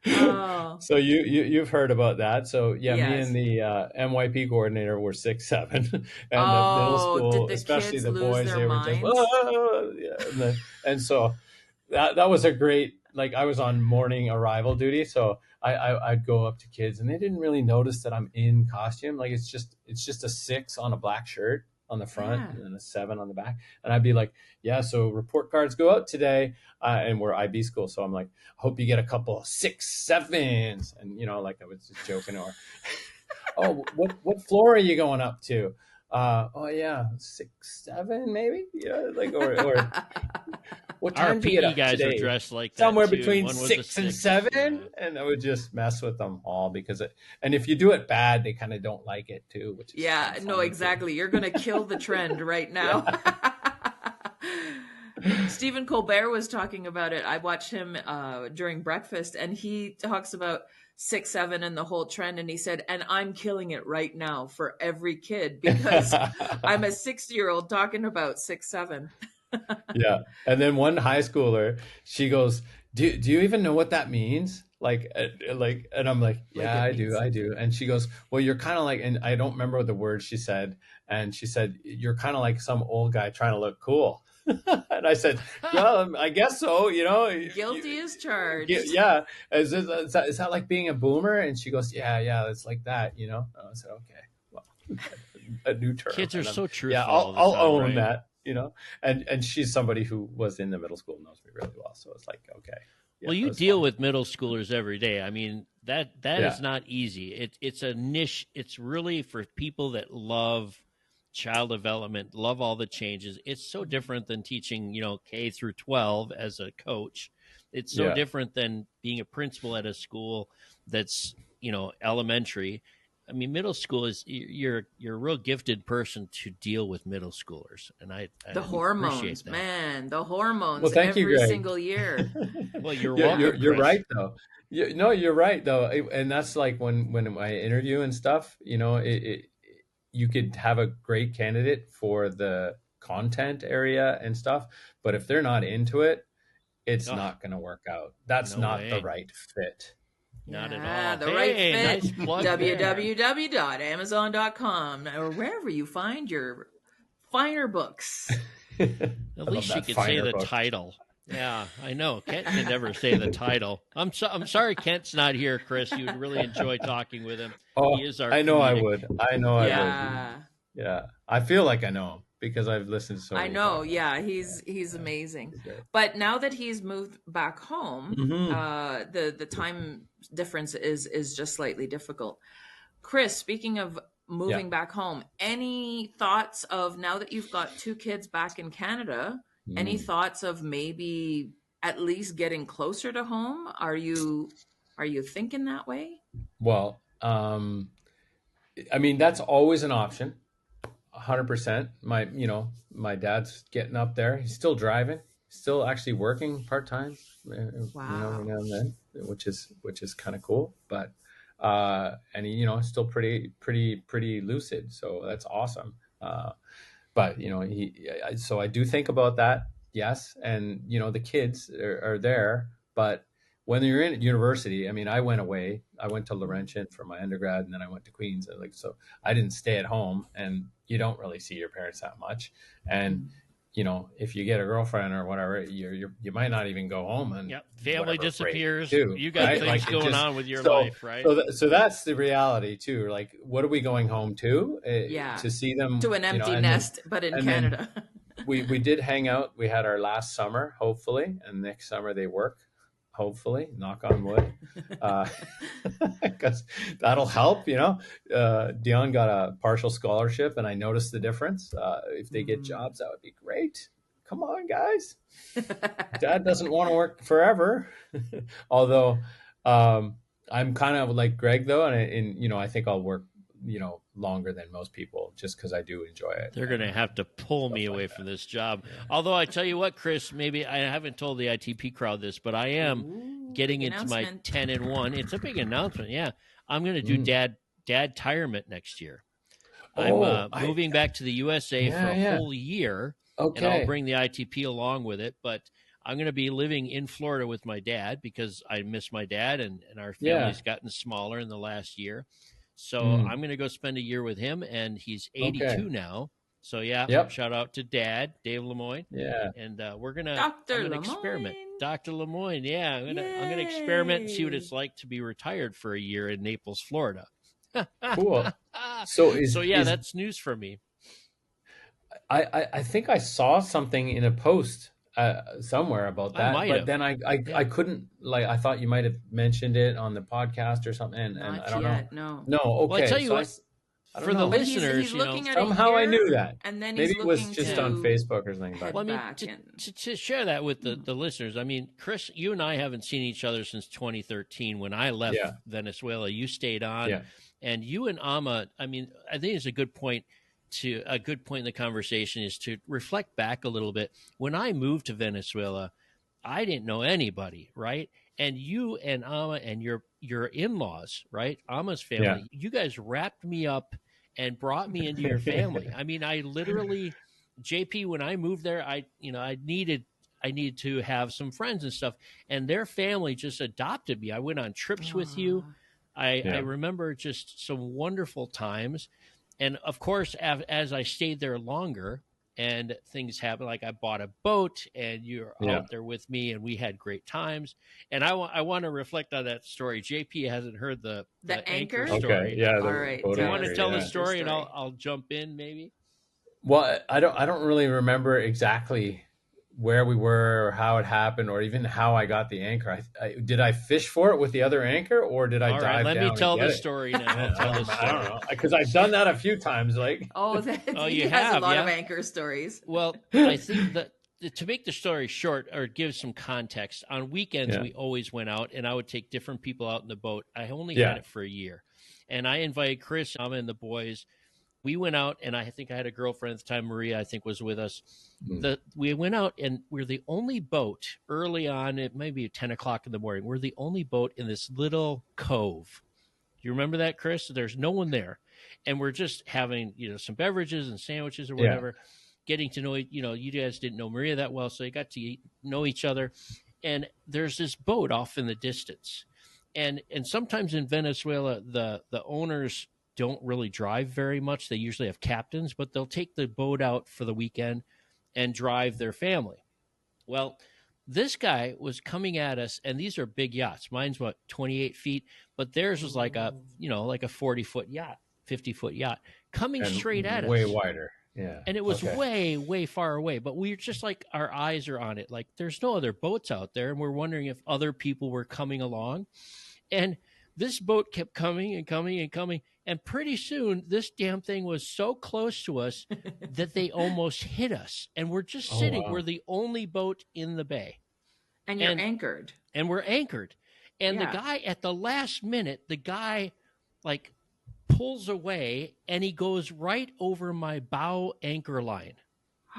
Oh. So you've heard about that. So yeah, Yes. me and the MYP coordinator were 6, 7, and the middle school, did the especially kids the lose boys, their they minds? were just, yeah. And so that was a great, like, I was on morning arrival duty, so I'd go up to kids, and they didn't really notice that I'm in costume. Like, it's just a 6 on a black shirt on the front, and then a 7 on the back. And I'd be like, yeah, so report cards go out today. And we're IB school. So I'm like, hope you get a couple of 6, 7s. And, like, I was just joking. Or, oh, what floor are you going up to? Oh yeah, 6, 7 maybe. Yeah, like, or what time do you get up guys today? Are dressed like that somewhere too. between One was 6 and 7, yeah. And I would just mess with them all because and if you do it bad, they kind of don't like it too. Which is no, exactly. You're gonna kill the trend right now. Stephen Colbert was talking about it. I watched him during breakfast, and he talks about 6, 7 and the whole trend. And he said, and I'm killing it right now for every kid because I'm a 60-year-old talking about 6, 7. Yeah. And then one high schooler, she goes, do you even know what that means? And I'm like, yeah, I do. And she goes, well, you're kind of like, and I don't remember what the word she said. And she said, you're kind of like some old guy trying to look cool. And I said, well, I guess so, Guilty as charged. Yeah. Is that like being a boomer? And she goes, yeah, it's like that, And I said, okay, well, a new term. Kids are so truthful. Yeah, I'll own that, and she's somebody who was in the middle school, knows me really well. So it's like, okay. Yeah, well, you deal with middle schoolers every day. I mean, that is not easy. It's a niche. It's really for people that love child development, love all the changes. It's so different than teaching, K through 12 as a coach. It's so different than being a principal at a school that's, elementary. I mean, middle school is you're a real gifted person to deal with middle schoolers, and I the hormones, man, the hormones. Well, thank you, Greg. Single year. Well, you're welcome. You're right though. You're right though, and that's like when I interview and stuff. You could have a great candidate for the content area and stuff, but if they're not into it, it's not going to work out. That's not the right fit. Not at all. The right fit. Nice plug www.amazon.com or wherever you find your finer books. At least you could say the title. Yeah, I know. Kent can never say the title. I'm sorry Kent's not here, Chris. You'd really enjoy talking with him. Oh, he is our I know I would. I would. Yeah. I feel like I know him because I've listened to so many. I know. Yeah, he's amazing. But now that he's moved back home, the time difference is just slightly difficult. Chris, speaking of moving back home, any thoughts of now that you've got 2 kids back in Canada? Any thoughts of maybe at least getting closer to home? Are you thinking that way? Well, I mean, that's always an option. 100%. My dad's getting up there. He's still driving. Still actually working part-time. Wow. Every now and then, which is kind of cool. But and he, still pretty lucid. So that's awesome. But so I do think about that, yes, and the kids are there. But when you're in university, I mean, I went away. I went to Laurentian for my undergrad, and then I went to Queens. So I didn't stay at home, and you don't really see your parents that much. And if you get a girlfriend or whatever, you might not even go home. And family disappears. Too, you got things going on with your life, right? So that's the reality too. Like, what are we going home to? To see them, to an empty nest, but in Canada. we did hang out. We had our last summer, hopefully, and next summer they work. Hopefully, knock on wood, because that'll help. Dion got a partial scholarship, and I noticed the difference. If they get jobs, that would be great. Come on, guys. Dad doesn't want to work forever. Although I'm kind of like Greg, though, and I think I'll work, longer than most people, just because I do enjoy it. They're going to have to pull me away from this job. Yeah. Although I tell you what, Chris, maybe I haven't told the ITP crowd this, but I am getting into my 10-1. It's a big announcement. Yeah. I'm going to do dad retirement next year. I'm moving back to the USA for a whole year. Okay. And I'll bring the ITP along with it, but I'm going to be living in Florida with my dad because I miss my dad, and our family's gotten smaller in the last year. So I'm going to go spend a year with him, and he's 82 now. So shout out to Dad, Dave Lemoine. Yeah, and we're gonna experiment. Dr. Lemoine, yeah, I'm gonna experiment and see what it's like to be retired for a year in Naples, Florida. Cool. So that's news for me. I think I saw something in a post somewhere about that, but then I couldn't, like, I thought you might have mentioned it on the podcast or something, and I don't know. No. Okay. Well, I tell you what, for the listeners, he's looking at somehow I knew that, and then maybe it was just on Facebook or something. Well, I mean, to share that with the listeners, I mean, Chris, you and I haven't seen each other since 2013 when I left Venezuela. You stayed on, and you and Ama. I mean, I think it's a good point in the conversation is to reflect back a little bit. When I moved to Venezuela, I didn't know anybody, right? And you and Ama and your in-laws, right? Ama's family, you guys wrapped me up and brought me into your family. I mean, I literally, JP, when I moved there, I needed to have some friends and stuff, and their family just adopted me. I went on trips with you. I remember just some wonderful times. And of course, as I stayed there longer and things happened, like I bought a boat and you're out there with me and we had great times. And I want to reflect on that story. JP hasn't heard the anchor story. Okay. Yeah. All right. Do you want to tell the story and I'll jump in maybe? Well, I don't really remember exactly where we were or how it happened or even how I got the anchor. Did I fish for it with the other anchor or did I dive down? Let me tell the story now. I don't know, because I've done that a few times. Like, you have a lot of anchor stories. Well, I think that to make the story short or give some context, on weekends we always went out and I would take different people out in the boat. I only had it for a year, and I invited Chris, Amma, and the boys. We went out, and I think I had a girlfriend at the time, Maria, I think, was with us. We went out, and we're the only boat early on, it may be 10 o'clock in the morning. We're the only boat in this little cove. Do you remember that, Chris? There's no one there. And we're just having, some beverages and sandwiches or whatever, getting to know, you guys didn't know Maria that well, so you got to know each other. And there's this boat off in the distance. And sometimes in Venezuela, the owners don't really drive very much. They usually have captains, but they'll take the boat out for the weekend and drive their family. Well, this guy was coming at us, and these are big yachts. Mine's 28 feet, but theirs was like a 40-foot yacht, 50-foot yacht coming straight at us. Way wider. Yeah. And it was way, way far away, but we were just like, our eyes are on it. Like there's no other boats out there. And we're wondering if other people were coming along. And this boat kept coming and coming and coming. And pretty soon, this damn thing was so close to us that they almost hit us. And we're just sitting. Wow. We're the only boat in the bay. And you're anchored. And we're anchored. And the guy, at the last minute, like pulls away and he goes right over my bow anchor line.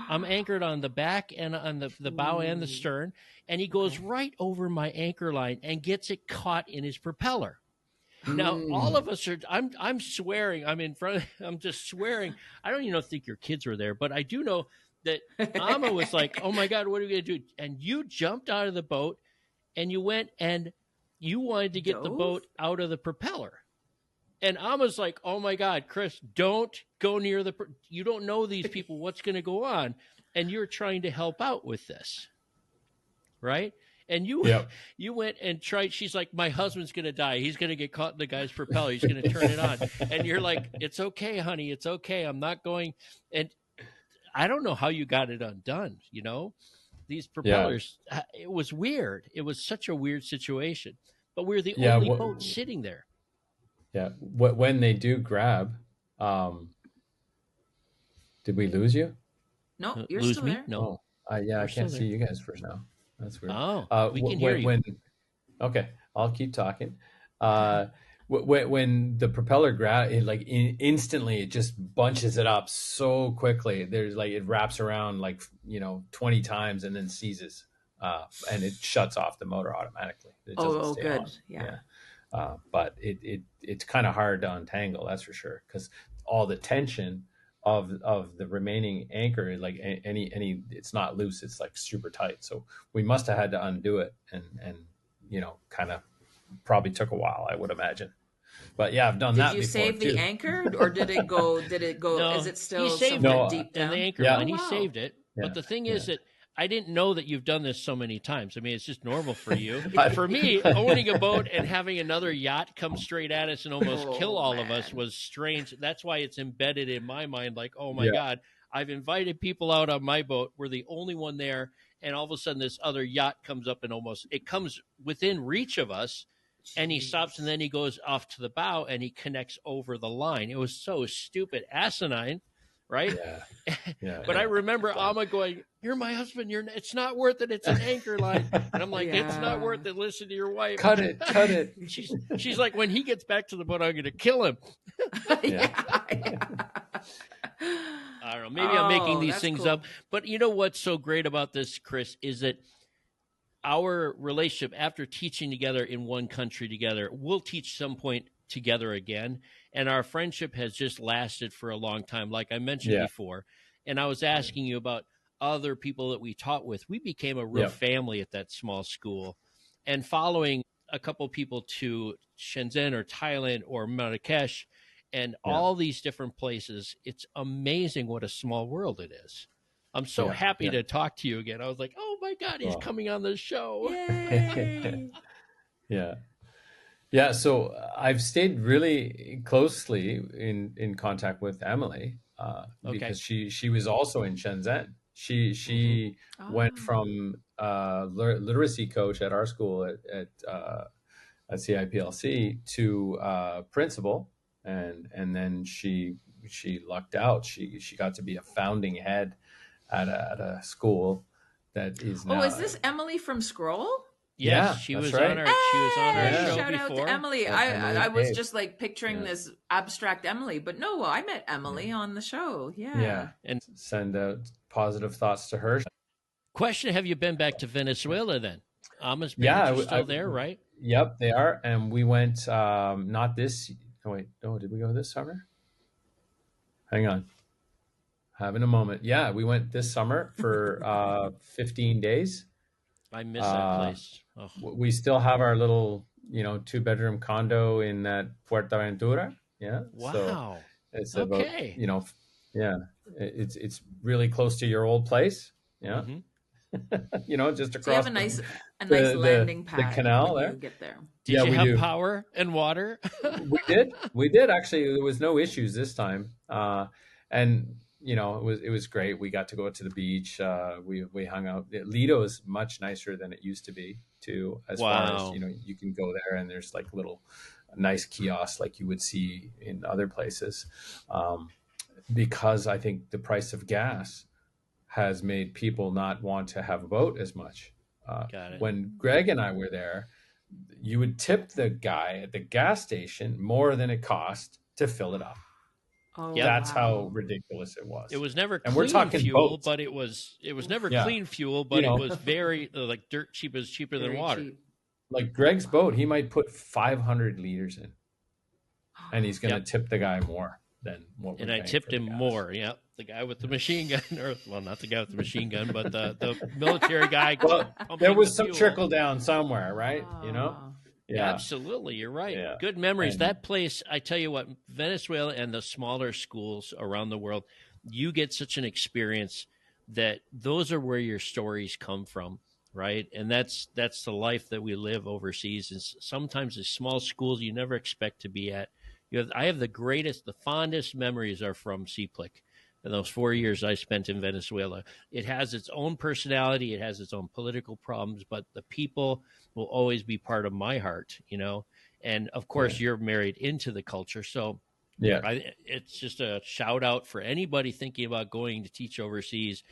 I'm anchored on the back and on the bow and the stern. And he goes right over my anchor line and gets it caught in his propeller. Now, all of us are, I'm swearing, I'm just swearing. I don't even think your kids were there, but I do know that Amma was like, oh my God, what are we going to do? And you jumped out of the boat and you went and you wanted to get the boat out of the propeller. And Amma's like, oh my God, Chris, don't go near you don't know these people, what's going to go on. And you're trying to help out with this, right? And you went and tried. She's like, my husband's going to die. He's going to get caught in the guy's propeller. He's going to turn it on. And you're like, it's okay, honey. It's okay. I'm not going. And I don't know how you got it undone. These propellers, it was weird. It was such a weird situation. But we're the only boat sitting there. Yeah. When they do grab, did we lose you? No, you're still there. No. I can't see you guys first now. That's weird. Oh, we can hear you. Okay, I'll keep talking. when the propeller instantly it just bunches it up so quickly. There's like it wraps around 20 times and then seizes, and it shuts off the motor automatically. It doesn't stay good. on. Yeah. But it's kind of hard to untangle, that's for sure, because all the tension of the remaining anchor, like any it's not loose, it's like super tight. So we must have had to undo it, and kind of probably took a while, I would imagine. But yeah, I've done that before. Did you save the anchor, or did it go? No, is it still he saved somewhere it deep down? in the anchor, and he saved it. Yeah. But the thing is that I didn't know that you've done this so many times. I mean, it's just normal for you. For me, owning a boat and having another yacht come straight at us and almost kill all of us was strange. That's why it's embedded in my mind. Like, oh my God, I've invited people out on my boat. We're the only one there. And all of a sudden this other yacht comes up and it comes within reach of us. And he stops, and then he goes off to the bow, and he connects over the line. It was so stupid, asinine, right? Yeah. But I remember Amma going, "You're my husband. It's not worth it. It's an anchor line." And I'm like, "It's not worth it. Listen to your wife. Cut it." She's like, "When he gets back to the boat, I'm going to kill him." I don't know. Maybe I'm making these things up. But you know what's so great about this, Chris, is that our relationship after teaching together in one country together, we'll teach some point together again. And our friendship has just lasted for a long time, like I mentioned before. And I was asking you about other people that we taught with. We became a real family at that small school. And following a couple people to Shenzhen or Thailand or Marrakesh and all these different places, it's amazing what a small world it is. I'm so happy to talk to you again. I was like, oh my God, he's coming on the show. Yay. Yeah. So I've stayed really closely in contact with Emily because she was also in Shenzhen. She went from literacy coach at our school at CIPLC to principal, and then she lucked out. She got to be a founding head at a school that is now. Oh, is this Emily from Scroll? Yes, she was on our show shout before. Out to Emily. I was just like picturing this abstract Emily, but no, I met Emily on the show. Yeah. And send out positive thoughts to her. Question: have you been back to Venezuela then? Amma's parents are still there, right? Yep, they are. And we went not this. Did we go this summer? Hang on. Having a moment. Yeah, we went this summer for 15 days. I miss that place. Oh. We still have our little, 2-bedroom condo in that Fuerteventura. Yeah. Wow. So it's about, it's really close to your old place. Yeah. Mm-hmm. Just across. So you have a nice landing pad. The canal there. You get there. Did you have power and water? We did actually. There was no issues this time. And it was great. We got to go to the beach. We hung out. Lido is much nicer than it used to be too. As far as you can go there, and there's like little nice kiosks like you would see in other places. Because I think the price of gas has made people not want to have a boat as much. Got it. When Greg and I were there, you would tip the guy at the gas station more than it cost to fill it up. Oh, that's how ridiculous it was. It was never and clean we're talking fuel, boats. but it was never clean fuel, but it was very like dirt cheap. It was cheaper than water. Cheap. Like Greg's boat, he might put 500 liters in, and he's going to tip the guy more than what. And I tipped him more. Yeah, the guy with the machine gun, not the guy with the machine gun, but the military guy. Well, there was some trickle down somewhere, right? Yeah, absolutely. You're right. Yeah. Good memories. That place, I tell you what, Venezuela and the smaller schools around the world, you get such an experience that those are where your stories come from, right? And that's the life that we live overseas. Is sometimes the small schools you never expect to be at. I have the fondest memories are from CPLIC. In those 4 years I spent in Venezuela. It has its own personality. It has its own political problems, but the people will always be part of my heart, And of course, you're married into the culture. So it's just a shout out for anybody thinking about going to teach overseas.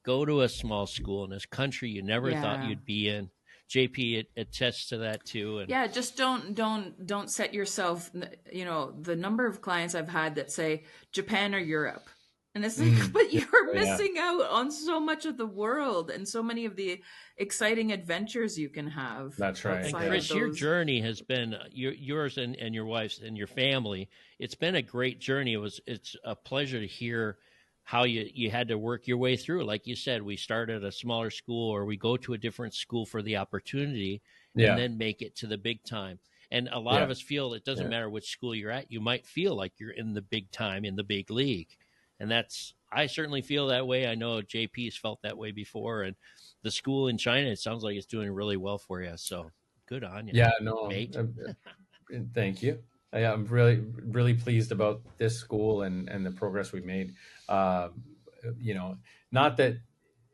Go to a small school in this country you never thought you'd be in. JP attests to that too. And yeah, just don't set yourself, the number of clients I've had that say Japan or Europe. And it's like, but you're missing out on so much of the world and so many of the exciting adventures you can have. That's right. And Chris, your journey has been yours and your wife's and your family. It's been a great journey. It's a pleasure to hear how you had to work your way through. Like you said, we start at a smaller school, or we go to a different school for the opportunity, and then make it to the big time. And a lot of us feel it doesn't matter which school you're at. You might feel like you're in the big time, in the big league. And I certainly feel that way. I know JP's felt that way before. And the school in China, it sounds like it's doing really well for you. So good on you. Yeah, no, mate. Thank you. I'm really, really pleased about this school and the progress we've made. Not that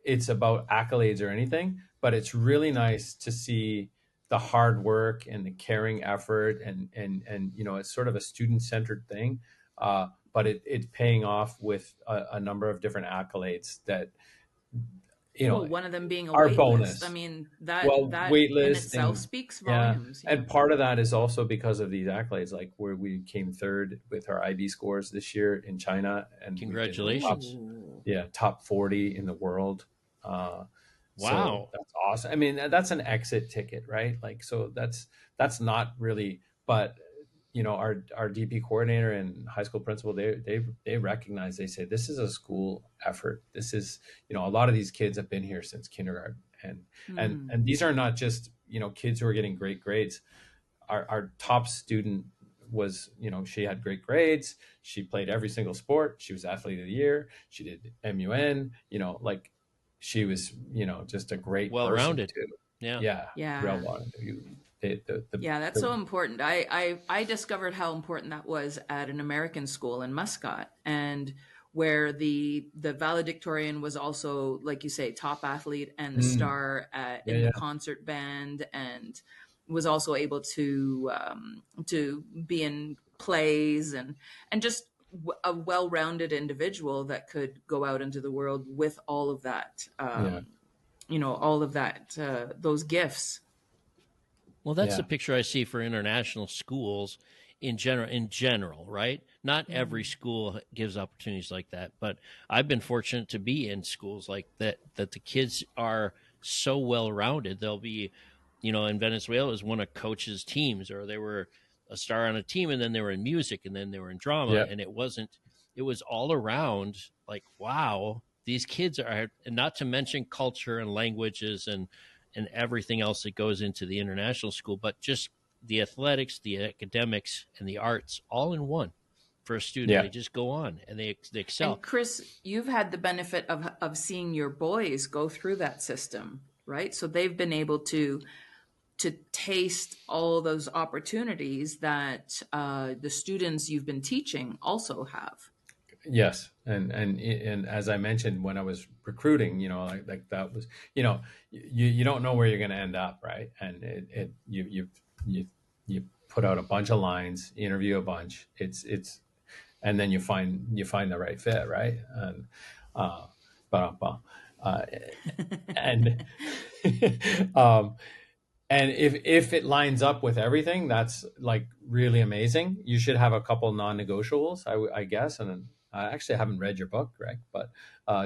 it's about accolades or anything, but it's really nice to see the hard work and the caring effort and it's sort of a student-centered thing. But it's paying off with a number of different accolades that, one of them being a our wait bonus. List. I mean, that wait in list itself speaks volumes. Yeah. And part of that is also because of these accolades, like where we came third with our IB scores this year in China. And congratulations. Top 40 in the world. Wow. So that's awesome. I mean, that's an exit ticket, right? Like, so that's not really, but our DP coordinator and high school principal, they recognize, they say, this is a school effort. This is, a lot of these kids have been here since kindergarten, and these are not just, kids who are getting great grades. Our top student was, she had great grades. She played every single sport. She was athlete of the year. She did MUN, she was, just a great well-rounded. person too. Yeah. Well-rounded. That's so important. I discovered how important that was at an American school in Muscat, and where the valedictorian was also, like you say, top athlete and the star in the concert band, and was also able to be in plays and just a well-rounded individual that could go out into the world with all of that, all of that, those gifts. Well, that's the picture I see for international schools in general, right? Not every school gives opportunities like that, but I've been fortunate to be in schools like that the kids are so well-rounded. They'll be, in Venezuela, it was one of coach's teams, or they were a star on a team, and then they were in music, and then they were in drama, and it was all around like, wow, these kids are, and not to mention culture and languages and everything else that goes into the international school, but just the athletics, the academics, and the arts all in one for a student. They just go on and they excel. And Chris, you've had the benefit of seeing your boys go through that system, right? So they've been able to taste all those opportunities that the students you've been teaching also have. Yes. And as I mentioned, when I was recruiting, like that was, you don't know where you're going to end up. Right. And you put out a bunch of lines, interview a bunch, and then you find the right fit. Right. And if it lines up with everything, that's like really amazing. You should have a couple non-negotiables, I guess. And I actually haven't read your book, Greg, but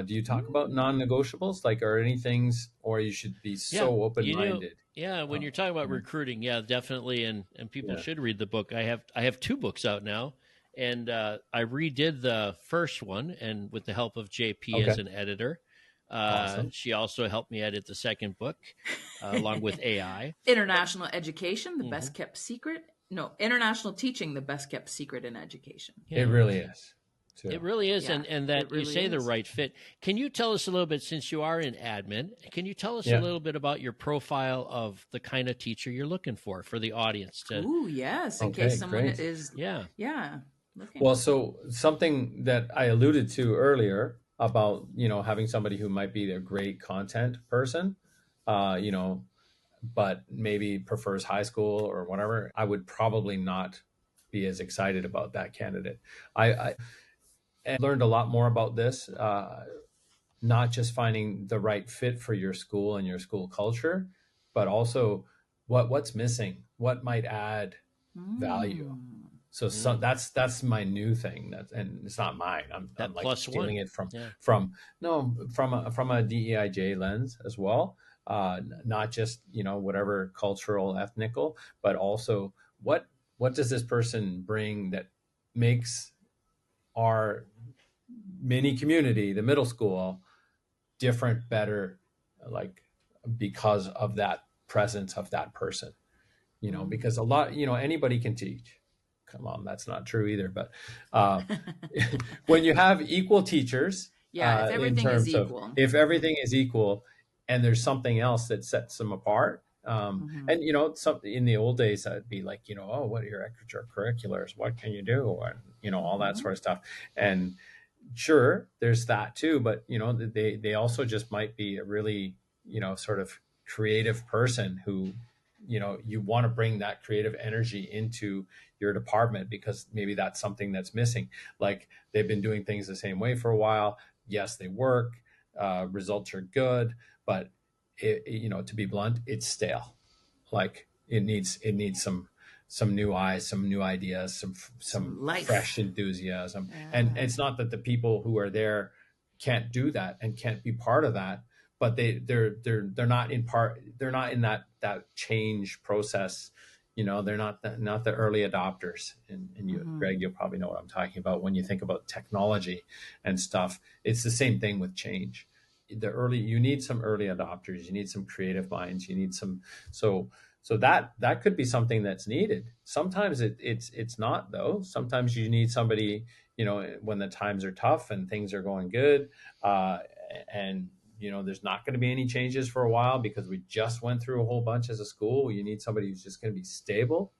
do you talk about non-negotiables, like, or any things, or you should be so open-minded? When you're talking about recruiting, definitely, and people should read the book. I have 2 books out now, and I redid the first one, and with the help of JP as an editor. Awesome. She also helped me edit the second book, along with AI. International Education, the best kept secret. No, International Teaching, the best kept secret in education. It really is. Too. It really is, and that really you say the right fit. Can you tell us a little bit, since you are in admin, can you tell us a little bit about your profile of the kind of teacher you're looking for the audience? Ooh, yes, in case someone is looking. Well, so something that I alluded to earlier about, having somebody who might be a great content person, but maybe prefers high school or whatever, I would probably not be as excited about that candidate. I learned a lot more about this, not just finding the right fit for your school and your school culture, but also what's missing, what might add value. So that's my new thing. And it's not mine. I'm like stealing it from a DEIJ lens as well. Not just, whatever cultural, ethnical, but also what does this person bring that makes our mini community, the middle school, different, better, like because of that presence of that person, because a lot, anybody can teach. Come on, that's not true either. But when you have equal teachers, if everything is equal, and there's something else that sets them apart. And in the old days, I'd be like, oh, what are your extracurriculars? What can you do? And all that sort of stuff. And sure, there's that too. But they also just might be a really sort of creative person who you want to bring that creative energy into your department, because maybe that's something that's missing. Like, they've been doing things the same way for a while. Yes, they work. Results are good, but to be blunt, it's stale. Like, it needs some new eyes, some new ideas, some fresh enthusiasm. Yeah. And it's not that the people who are there can't do that and can't be part of that, but they're not in that change process. They're not the early adopters. And you, Greg, you'll probably know what I'm talking about when you think about technology and stuff. It's the same thing with change. You need some early adopters. You need some creative minds. You need some. So that could be something that's needed. Sometimes it's not, though. Sometimes you need somebody, when the times are tough and things are going good, and there's not going to be any changes for a while because we just went through a whole bunch as a school. You need somebody who's just going to be stable.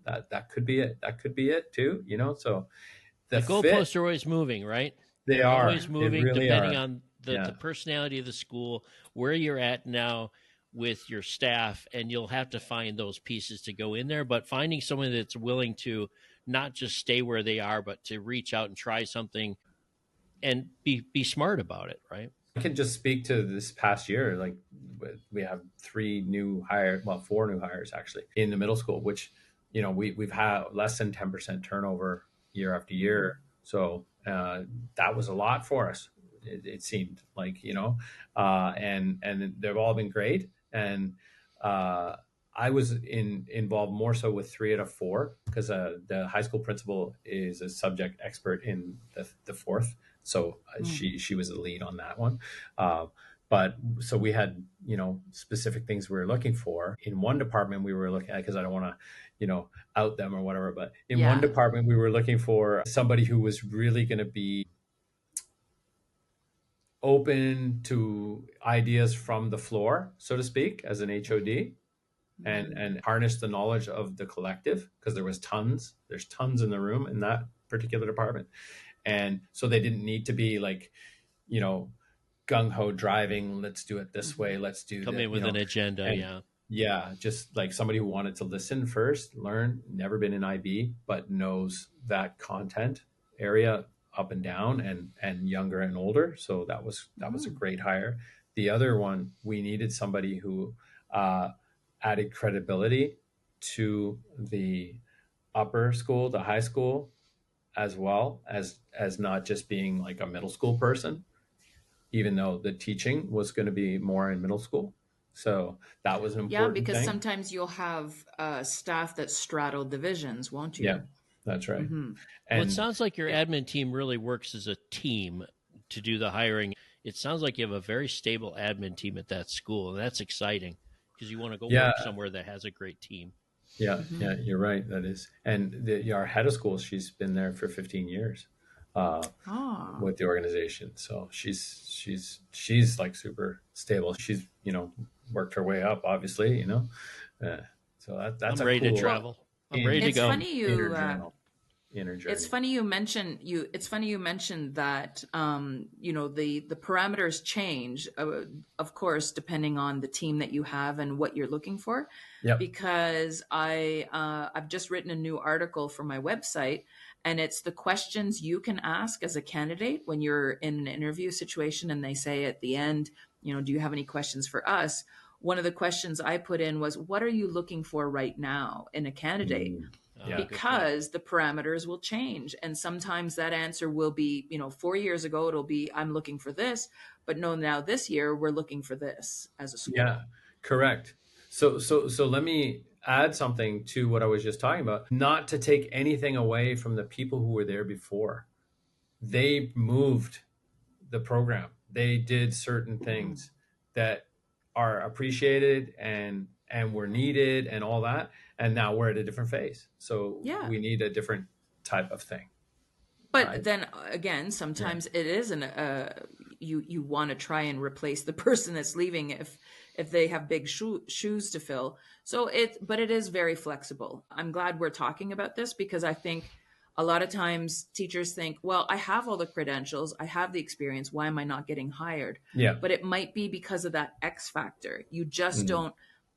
That could be it. That could be it too. So the goalposts are always moving, right? They're always moving, really depending on the personality of the school, where you're at now with your staff, and you'll have to find those pieces to go in there. But finding someone that's willing to not just stay where they are, but to reach out and try something and be smart about it, right? I can just speak to this past year. Like, we have 4 new hires actually in the middle school, which, we've had less than 10% turnover year after year. So that was a lot for us. It seemed like, and they've all been great. And I was involved more so with 3 out of 4 because the high school principal is a subject expert in the 4th. So she was the lead on that one. But so we had, specific things we were looking for. In one department we were looking at, because I don't want to, out them or whatever, but in one department we were looking for somebody who was really going to be open to ideas from the floor, so to speak, as an HOD, and harness the knowledge of the collective, because there's tons in the room in that particular department. And so they didn't need to be like, gung-ho driving, let's do it this way, let's do come in with an agenda. Just like somebody who wanted to listen first, learn, never been in IB, but knows that content area up and down, and younger and older. So that was a great hire. The other one, we needed somebody who added credibility to the upper school, the high school, as well as not just being like a middle school person, even though the teaching was going to be more in middle school. So that was an important thing. Because sometimes you'll have staff that straddle divisions, won't you? Yeah, that's right. Mm-hmm. And it sounds like your admin team really works as a team to do the hiring. It sounds like you have a very stable admin team at that school, and that's exciting because you want to go work somewhere that has a great team. Yeah, you're right. That is. And our head of school, she's been there for 15 years with the organization. So she's like super stable. She's, worked her way up, obviously, so that's I'm ready to travel. I'm ready to go. It's funny you mentioned that the parameters change, of course, depending on the team that you have and what you're looking for. Yep. Because I've just written a new article for my website, and it's the questions you can ask as a candidate when you're in an interview situation and they say at the end, do you have any questions for us? one of the questions I put in was, what are you looking for right now in a candidate? Because the parameters will change. And sometimes that answer will be, 4 years ago, it'll be, I'm looking for this, but no, now this year we're looking for this as a school. Yeah, correct. So let me add something to what I was just talking about, not to take anything away from the people who were there before. They moved the program. They did certain things that are appreciated and were needed and all that. And now we're at a different phase. So we need a different type of thing. But then again, sometimes it isn't you want to try and replace the person that's leaving if they have big shoes to fill. So but it is very flexible. I'm glad we're talking about this, because I think a lot of times teachers think, well, I have all the credentials, I have the experience, why am I not getting hired? Yeah. But it might be because of that X factor. You just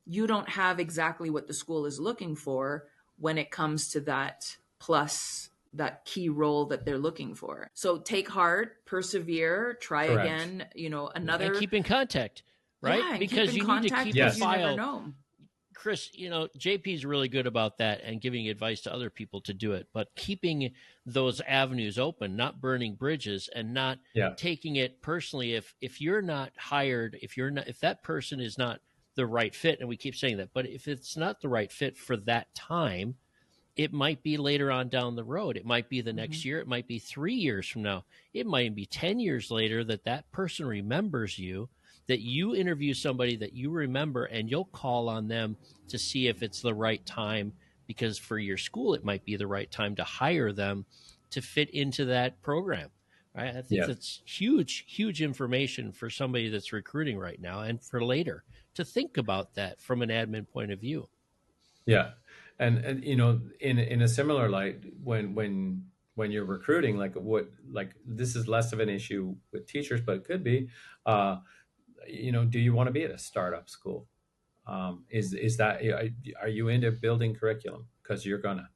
you don't have exactly what the school is looking for when it comes to that plus that key role that they're looking for. So take heart, persevere, try again, another. And keep in contact, right? Yeah, because you need to keep a file. You never know. Chris, JP's really good about that and giving advice to other people to do it, but keeping those avenues open, not burning bridges, and not taking it personally. If you're not hired, if that person is not the right fit, and we keep saying that, but if it's not the right fit for that time, it might be later on down the road. It might be the next year. It might be 3 years from now. It might be 10 years later that person remembers you, that you interview somebody that you remember, and you'll call on them to see if it's the right time, because for your school, it might be the right time to hire them to fit into that program. Right? I think that's huge, huge information for somebody that's recruiting right now and for later to think about that from an admin point of view. Yeah. And in a similar light, when you're recruiting, like this is less of an issue with teachers, but it could be, do you want to be at a startup school? Is that, are you into building curriculum? Because you're gonna,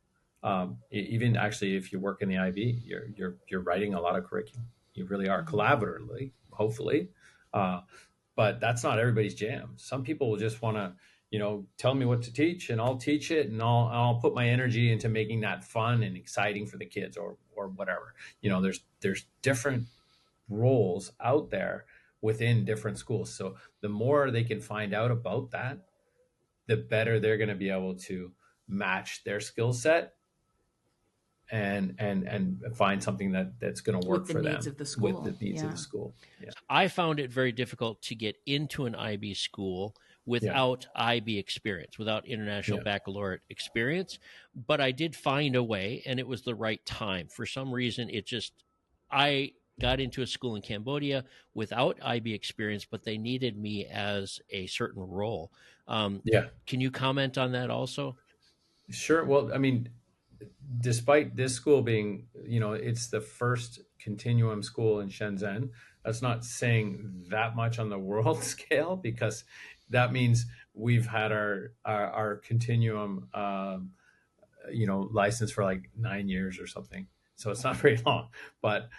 even actually, if you work in the IB, you're writing a lot of curriculum. You really are, collaboratively, hopefully. But that's not everybody's jam. Some people will just want to, tell me what to teach, and I'll teach it, and I'll put my energy into making that fun and exciting for the kids, or whatever. There's different roles out there within different schools. So the more they can find out about that, the better they're going to be able to match their skill set and find something that's going to work for them with the needs of the school. Yeah. I found it very difficult to get into an IB school without IB experience, without international baccalaureate experience. But I did find a way, and it was the right time. For some reason, I got into a school in Cambodia without IB experience, but they needed me as a certain role. Can you comment on that also? Sure. Well, I mean, despite this school being, it's the first Continuum school in Shenzhen, that's not saying that much on the world scale, because that means we've had our Continuum, license for like 9 years or something. So it's not very long, but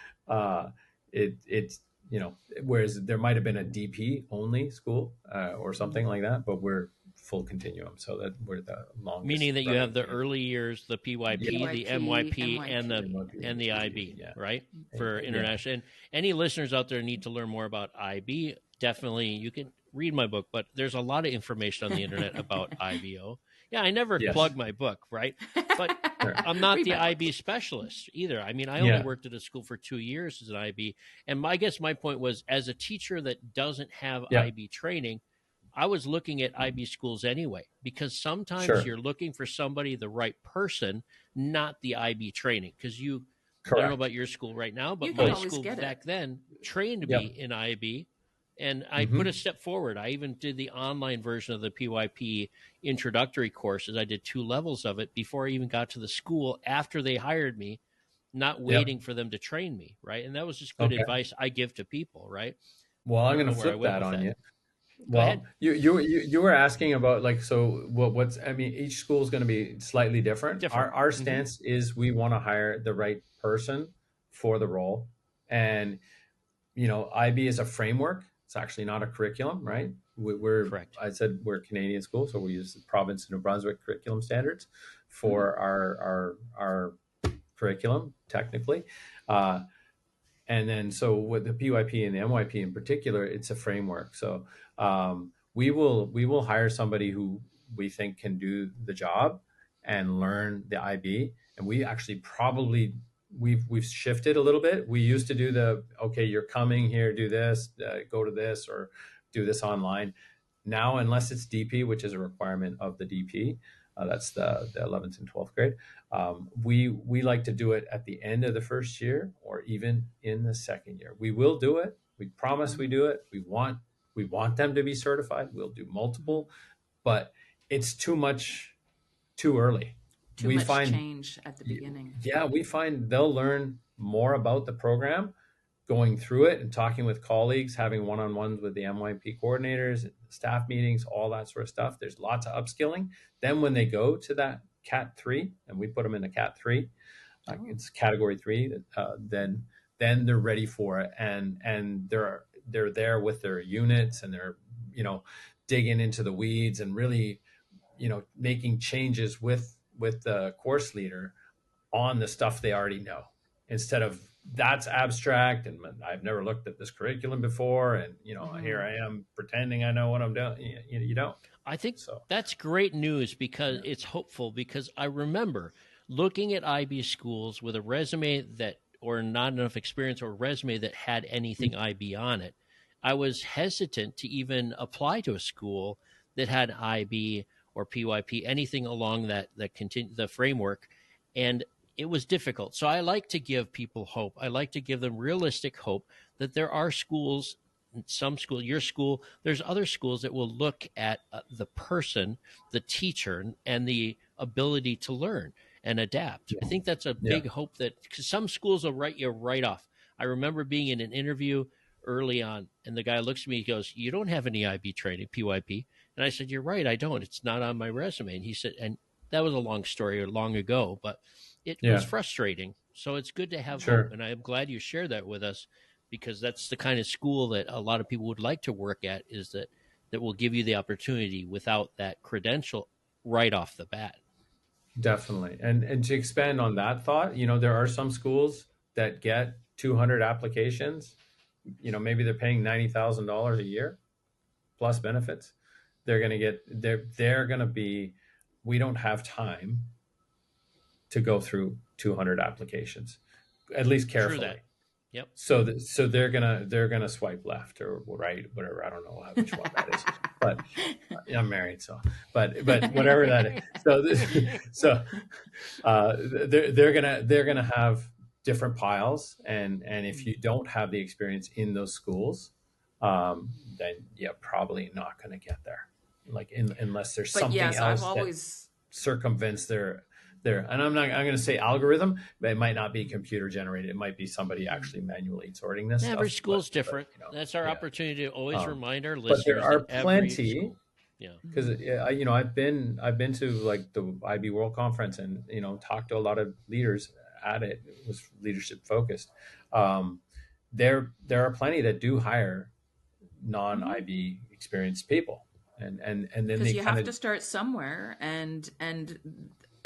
it's whereas there might have been a DP only school or something like that, but we're full Continuum, so that we're the longest. Meaning that you have the early years, the PYP, the MYP, and the IB, right? For international. And any listeners out there need to learn more about IB, definitely you can read my book, but there's a lot of information on the internet about IBO. Yeah, I never plug my book, right? But I'm not the IB specialist either. I mean, I only worked at a school for 2 years as an IB. And I guess my point was, as a teacher that doesn't have IB training, I was looking at IB schools anyway, because sometimes you're looking for somebody, the right person, not the IB training. Because I don't know about your school right now, but my school back then trained me in IB. And I put a step forward. I even did the online version of the PYP introductory courses. I did 2 levels of it before I even got to the school after they hired me, not waiting for them to train me, right? And that was just good advice I give to people, right? Well, I'm going to flip that on you. Well, you were asking about each school is going to be slightly different. Our stance is we want to hire the right person for the role. And, IB is a framework. It's actually not a curriculum, right? we're Correct. I said we're a Canadian school, so we use the province of New Brunswick curriculum standards for our curriculum technically. And then so with the PYP and the MYP in particular, it's a framework. So we will hire somebody who we think can do the job and learn the IB. And we actually probably we've shifted a little bit. We used to do okay, you're coming here, do this, go to this, or do this online. Now, unless it's DP, which is a requirement of the DP, that's the 11th and 12th grade. We like to do it at the end of the first year or even in the second year. We will do it. We promise we do it. We want them to be certified. We'll do multiple, but it's too early. Too much change at the beginning. Yeah, we find they'll learn more about the program going through it and talking with colleagues, having one-on-ones with the MYP coordinators, staff meetings, all that sort of stuff. There's lots of upskilling. Then when they go to that Cat 3, and we put them in the Cat 3, it's Category 3, then they're ready for it, and they're there with their units, and they're digging into the weeds and really making changes with the course leader on the stuff they already know, instead of that's abstract and I've never looked at this curriculum before, and here I am pretending I know what I'm doing. You don't. I think that's great news, because it's hopeful, because I remember looking at IB schools with a resume or not enough experience, or a resume that had anything IB on it. I was hesitant to even apply to a school that had IB or PYP, anything along the framework. And it was difficult. So I like to give people hope. I like to give them realistic hope that there are schools, some school, your school, there's other schools that will look at the person, the teacher, and the ability to learn and adapt. I think that's a big hope, that because some schools will write you right off. I remember being in an interview early on, and the guy looks at me, he goes, "You don't have any IB training, PYP." And I said, "You're right, I don't. It's not on my resume." And he said, and that was a long story, long ago, but it was frustrating. So it's good to have hope. And I'm glad you shared that with us, because that's the kind of school that a lot of people would like to work at, is that will give you the opportunity without that credential right off the bat. Definitely. And to expand on that thought, there are some schools that get 200 applications, maybe they're paying $90,000 a year plus benefits. They're going to be, we don't have time to go through 200 applications, at least carefully. True that. Yep. So they're gonna swipe left or right, whatever. I don't know which one that is, but I'm married, so but whatever that is. They're gonna have different piles, and if you don't have the experience in those schools, then you're probably not gonna get there. Unless there's something else that circumvents their. And I'm going to say algorithm, but it might not be computer generated. It might be somebody actually manually sorting this. Every school's different. That's our opportunity to always remind our listeners. But there are plenty. Yeah. Because I've been to like the IB World Conference, and talked to a lot of leaders at it. It was leadership focused. There are plenty that do hire non-IB experienced people, and then because you have to start somewhere, and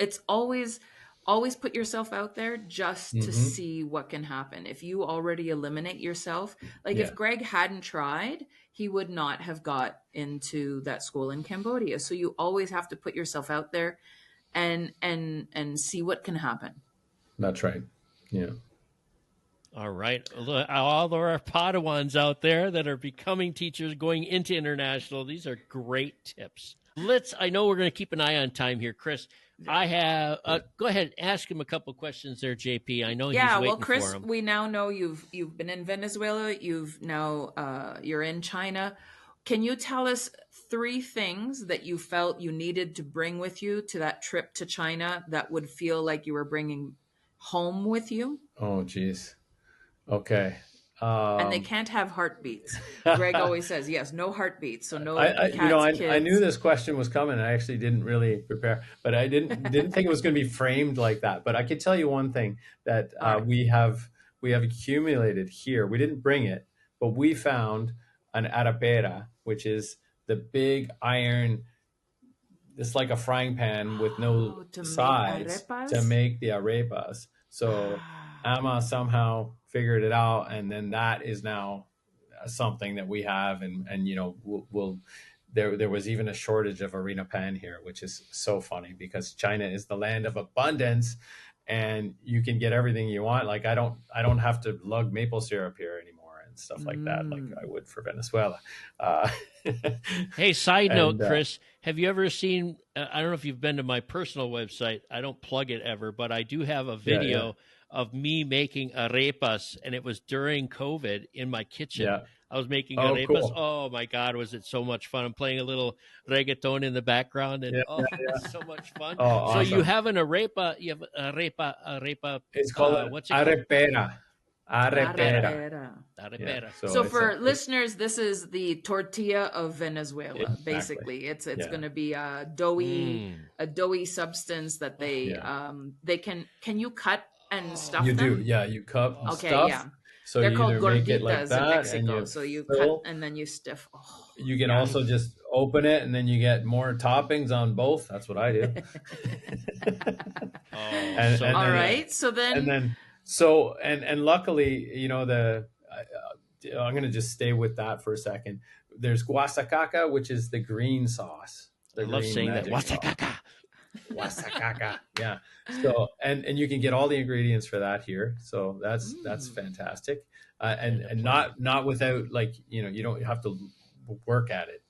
it's always put yourself out there just to see what can happen. If you already eliminate yourself, if Greg hadn't tried, he would not have got into that school in Cambodia. So you always have to put yourself out there and see what can happen. That's right. Yeah. All right. All of our Padawans out there that are becoming teachers, going into international, these are great tips. I know we're going to keep an eye on time here, Chris. I have go ahead, ask him a couple questions there, JP. I know he's waiting Chris, for him. We now know you've been in Venezuela. You're in China. Can you tell us 3 things that you felt you needed to bring with you to that trip to China that would feel like you were bringing home with you? Oh, geez. Okay. And they can't have heartbeats. Greg always says, yes, no heartbeats. So no cats, kids. I knew this question was coming. I actually didn't really prepare, but I didn't think it was going to be framed like that. But I could tell you one thing that we have accumulated here. We didn't bring it, but we found an arapera, which is the big iron. It's like a frying pan with no sides to make the arepas. So Ama somehow figured it out, and then that is now something that we have, and you know, we'll there was even a shortage of harina pan here, which is so funny because China is the land of abundance, and you can get everything you want. Like I don't have to lug maple syrup here anymore and stuff like that, like I would for Venezuela. Hey, side note, Chris, have you ever seen? I don't know if you've been to my personal website. I don't plug it ever, but I do have a video of me making arepas, and it was during COVID in my kitchen. Yeah. I was making arepas. Cool. Oh my God, was it so much fun? I'm playing a little reggaeton in the background, and it's so much fun. Oh, awesome. So you have an arepa. You have arepa. It's called what's it arepera. Arepera. Yeah. So for listeners, this is the tortilla of Venezuela. Exactly. Basically, it's going to be a doughy substance that they can you cut and stuff them? You do, yeah. You cut and stuff. Yeah. So they're called gorditas in Mexico. So you cut and then you stiff. Oh, you can also just open it and then you get more toppings on both. That's what I do. All right. So then. And luckily, you know, I'm going to just stay with that for a second. There's guasacaca, which is the green sauce. I love saying that. Guasacaca. Guasacaca. Yeah. So, and you can get all the ingredients for that here. So that's fantastic. And not without, like, you know, you don't have to work at it.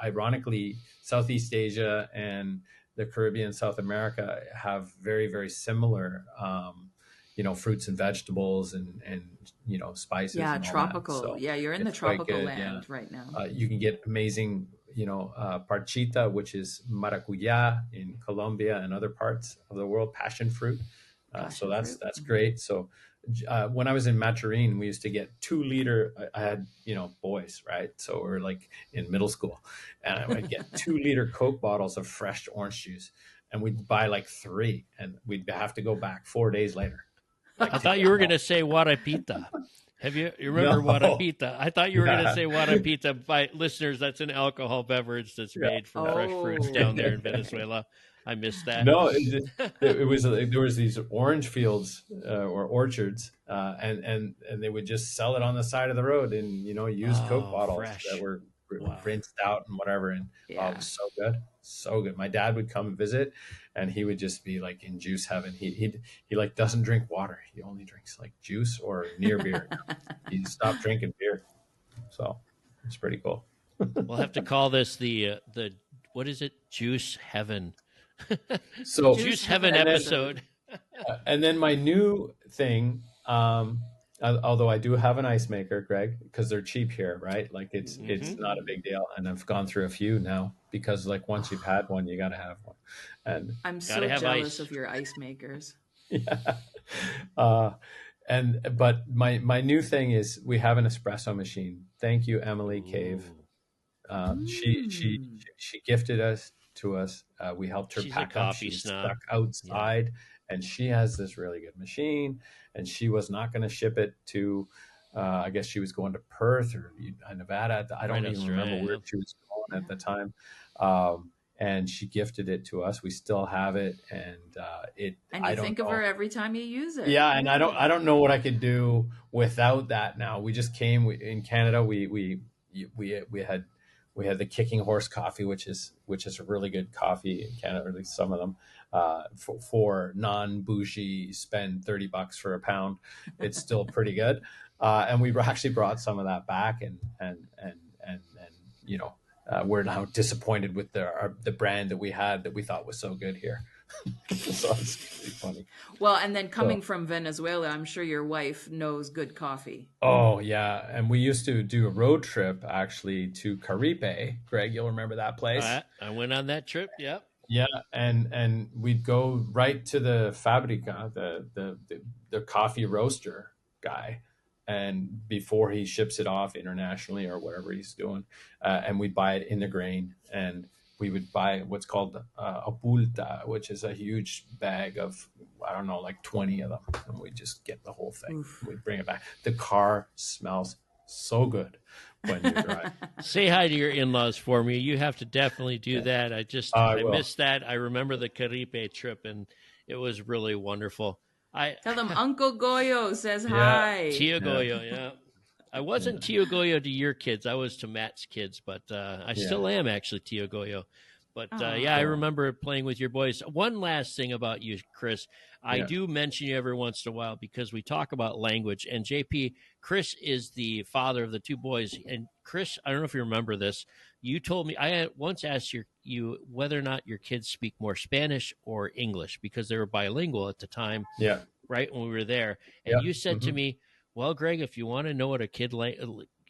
Ironically, Southeast Asia and the Caribbean, South America have very, very similar, you know, fruits and vegetables and you know, spices. Yeah, and all tropical. That. So yeah, you're in the tropical land right now. You can get amazing, you know, parchita, which is maracuya in Colombia and other parts of the world, passion fruit. So that's great. So when I was in Maturin, we used to get 2 liter. I had, you know, boys, right? So we're like in middle school, and I would get 2 liter Coke bottles of fresh orange juice, and we'd buy like 3, and we'd have to go back 4 days later. I thought you were going to say Warapita. You remember Warapita? I thought you were going to say Warapita. By listeners, that's an alcohol beverage that's made from fresh fruits down there in Venezuela. I missed that. No, it was there was these orange fields or orchards, and they would just sell it on the side of the road and, you know, used Coke bottles that were rinsed out and whatever. And it was so good. So good. My dad would come and visit, and he would just be like in juice heaven. He like doesn't drink water. He only drinks like juice or near beer. He stopped drinking beer. So it's pretty cool. We'll have to call this the what is it? Juice heaven. So juice heaven episode. And then my new thing, although I do have an ice maker, Greg, because they're cheap here, right? Like it's not a big deal. And I've gone through a few now because, like, once you've had one, you got to have one. And I'm so jealous of your ice makers. Yeah. But my new thing is we have an espresso machine. Thank you, Emily Cave. She gifted us to us. We helped her pack up. She's stuck outside, and she has this really good machine. And she was not going to ship it to. I guess she was going to Perth or Nevada. I don't even remember where she was going at the time. And she gifted it to us. We still have it, and it. And you think of her every time you use it. Yeah, and I don't know what I could do without that. Now we just came in Canada. We had the Kicking Horse coffee, which is a really good coffee in Canada, or at least some of them. For non-bougie, spend $30 for a pound. It's still pretty good. And we actually brought some of that back, and you know, we're now disappointed with the brand that we had that we thought was so good here. So it's pretty funny. Well, and then coming from Venezuela, I'm sure your wife knows good coffee. Oh yeah, and we used to do a road trip actually to Caripe. Greg, you'll remember that place? I went on that trip. Yep. Yeah, and we'd go right to the fabrica, the coffee roaster guy, and before he ships it off internationally or whatever he's doing, and we'd buy it in the grain, and we would buy what's called a pulta, which is a huge bag of, I don't know, like 20 of them, and we just get the whole thing. Oof. We bring it back. The car smells so good when you drive. Say hi to your in-laws for me. You have to definitely do that. I missed that. I remember the Caribe trip, and it was really wonderful. Tell them Uncle Goyo says hi. Tio Goyo, yeah. I wasn't Tio Goyo to your kids. I was to Matt's kids, but I still am actually Tio Goyo. But I remember playing with your boys. One last thing about you, Chris. I do mention you every once in a while because we talk about language. And JP, Chris is the father of the two boys. And Chris, I don't know if you remember this. You told me, I once asked you whether or not your kids speak more Spanish or English because they were bilingual at the time, right, when we were there. And you said to me, well, Greg, if you want to know what a kid